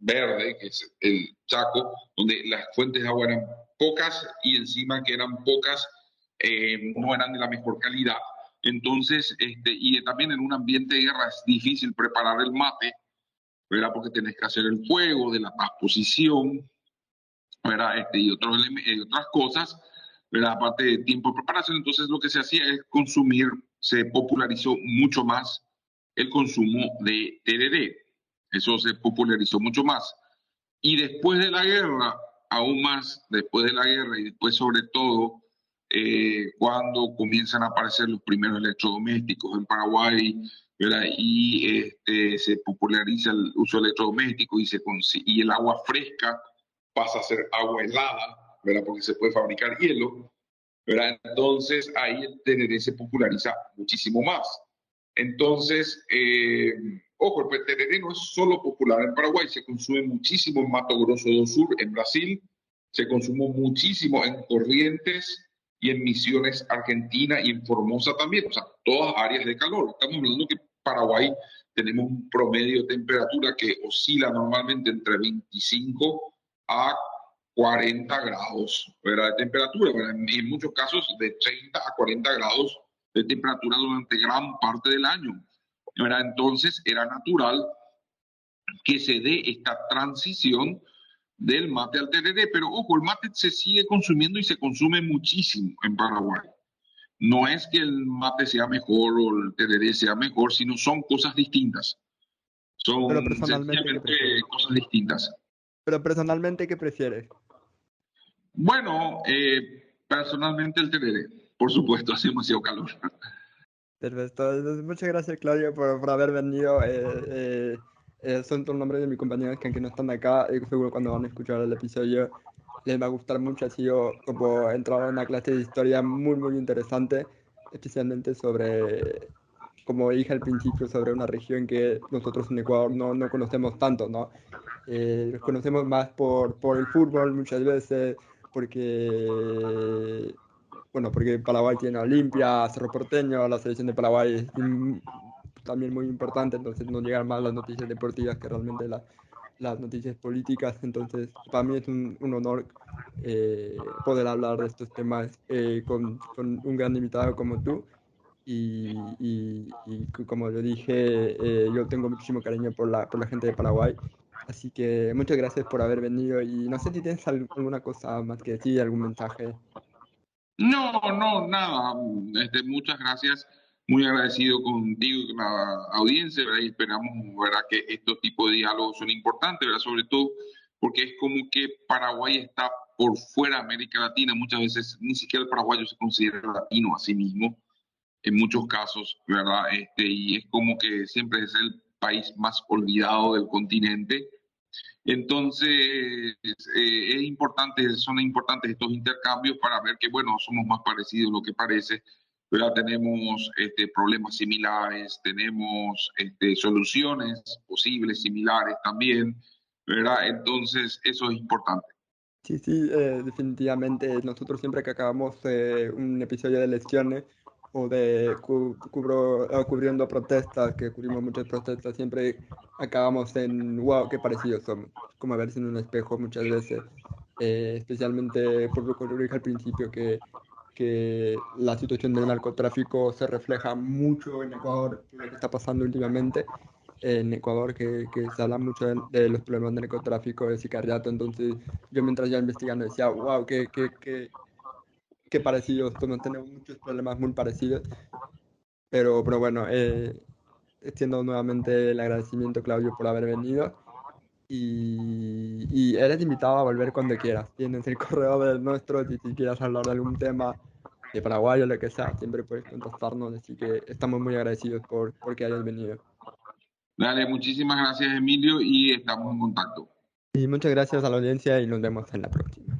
verde, que es el Chaco, donde las fuentes de agua eran pocas y encima que eran pocas, no eran de la mejor calidad. Entonces, y también en un ambiente de guerra es difícil preparar el mate, ¿verdad? Porque tenés que hacer el fuego de la transposición, ¿verdad? Y otras cosas, ¿verdad? Aparte de tiempo de preparación, entonces lo que se hacía es consumir, se popularizó mucho más el consumo de tereré. Eso se popularizó mucho más. Y después de la guerra, aún más después de la guerra y después sobre todo, cuando comienzan a aparecer los primeros electrodomésticos en Paraguay, ¿verdad? Y se populariza el uso electrodoméstico y el agua fresca pasa a ser agua helada, ¿verdad? Porque se puede fabricar hielo, ¿verdad? Entonces ahí el tereré se populariza muchísimo más. Entonces, ojo, el tereré no es solo popular en Paraguay, se consume muchísimo en Mato Grosso do Sur, en Brasil, se consume muchísimo en Corrientes y en Misiones, Argentina y en Formosa también, o sea, todas áreas de calor. Estamos hablando que Paraguay tenemos un promedio de temperatura que oscila normalmente entre 25 a 40 grados, ¿verdad? De temperatura, ¿verdad? En muchos casos de 30 a 40 grados de temperatura durante gran parte del año, ¿verdad? Entonces era natural que se dé esta transición del mate al tereré, pero ojo, el mate se sigue consumiendo y se consume muchísimo en Paraguay. No es que el mate sea mejor o el tereré sea mejor, sino son cosas distintas. Pero Son personalmente, ¿qué sencillamente prefieres? cosas distintas. Pero personalmente, ¿qué prefieres? Bueno, personalmente el tereré, por supuesto, hace demasiado calor. Perfecto. Entonces, muchas gracias, Claudio, por haber venido. Son todos nombres de mis compañeros que aunque no están acá, seguro cuando van a escuchar el episodio les va a gustar mucho. Ha sido como entrar a una clase de historia muy, muy interesante, especialmente sobre, como dije al principio, sobre una región que nosotros en Ecuador no conocemos tanto, ¿no? Los conocemos más por el fútbol muchas veces, porque bueno, porque Paraguay tiene a Olimpia, Cerro Porteño, la selección de Paraguay es también muy importante, entonces no llegan más las noticias deportivas que realmente las noticias políticas. Entonces, para mí es un honor poder hablar de estos temas con un gran invitado como tú. Como yo dije, yo tengo muchísimo cariño por la gente de Paraguay. Así que muchas gracias por haber venido y no sé si tienes alguna cosa más que decir, algún mensaje. No, no, nada. Muchas gracias. Muy agradecido contigo y con la audiencia, ¿verdad? Y esperamos, ¿verdad? Que estos tipos de diálogos son importantes, ¿verdad? Sobre todo porque es como que Paraguay está por fuera de América Latina. Muchas veces ni siquiera el paraguayo se considera latino a sí mismo, en muchos casos, ¿verdad? Y es como que siempre es el país más olvidado del continente. Entonces, son importantes estos intercambios para ver que, bueno, somos más parecidos de lo que parece, ¿verdad? Tenemos problemas similares, tenemos soluciones posibles similares también, ¿verdad? Entonces, eso es importante. Sí, sí, definitivamente. Nosotros siempre que acabamos un episodio de lecciones o de cubriendo protestas, que cubrimos muchas protestas, siempre acabamos en, wow, qué parecidos somos. Como a verse en un espejo muchas veces, especialmente por lo que yo dije al principio, que la situación del narcotráfico se refleja mucho en Ecuador, lo que está pasando últimamente en Ecuador, que se habla mucho de los problemas de narcotráfico, de sicariato. Entonces yo mientras ya investigando decía, wow, qué parecidos somos, tenemos muchos problemas muy parecidos, pero bueno, extiendo nuevamente el agradecimiento, Claudio, por haber venido. Y eres invitado a volver cuando quieras. Tienes el correo del nuestro, y si quieres hablar de algún tema de Paraguay o lo que sea, siempre puedes contactarnos. Así que estamos muy agradecidos por que hayas venido. Dale, muchísimas gracias, Emilio, y estamos en contacto. Y muchas gracias a la audiencia y nos vemos en la próxima.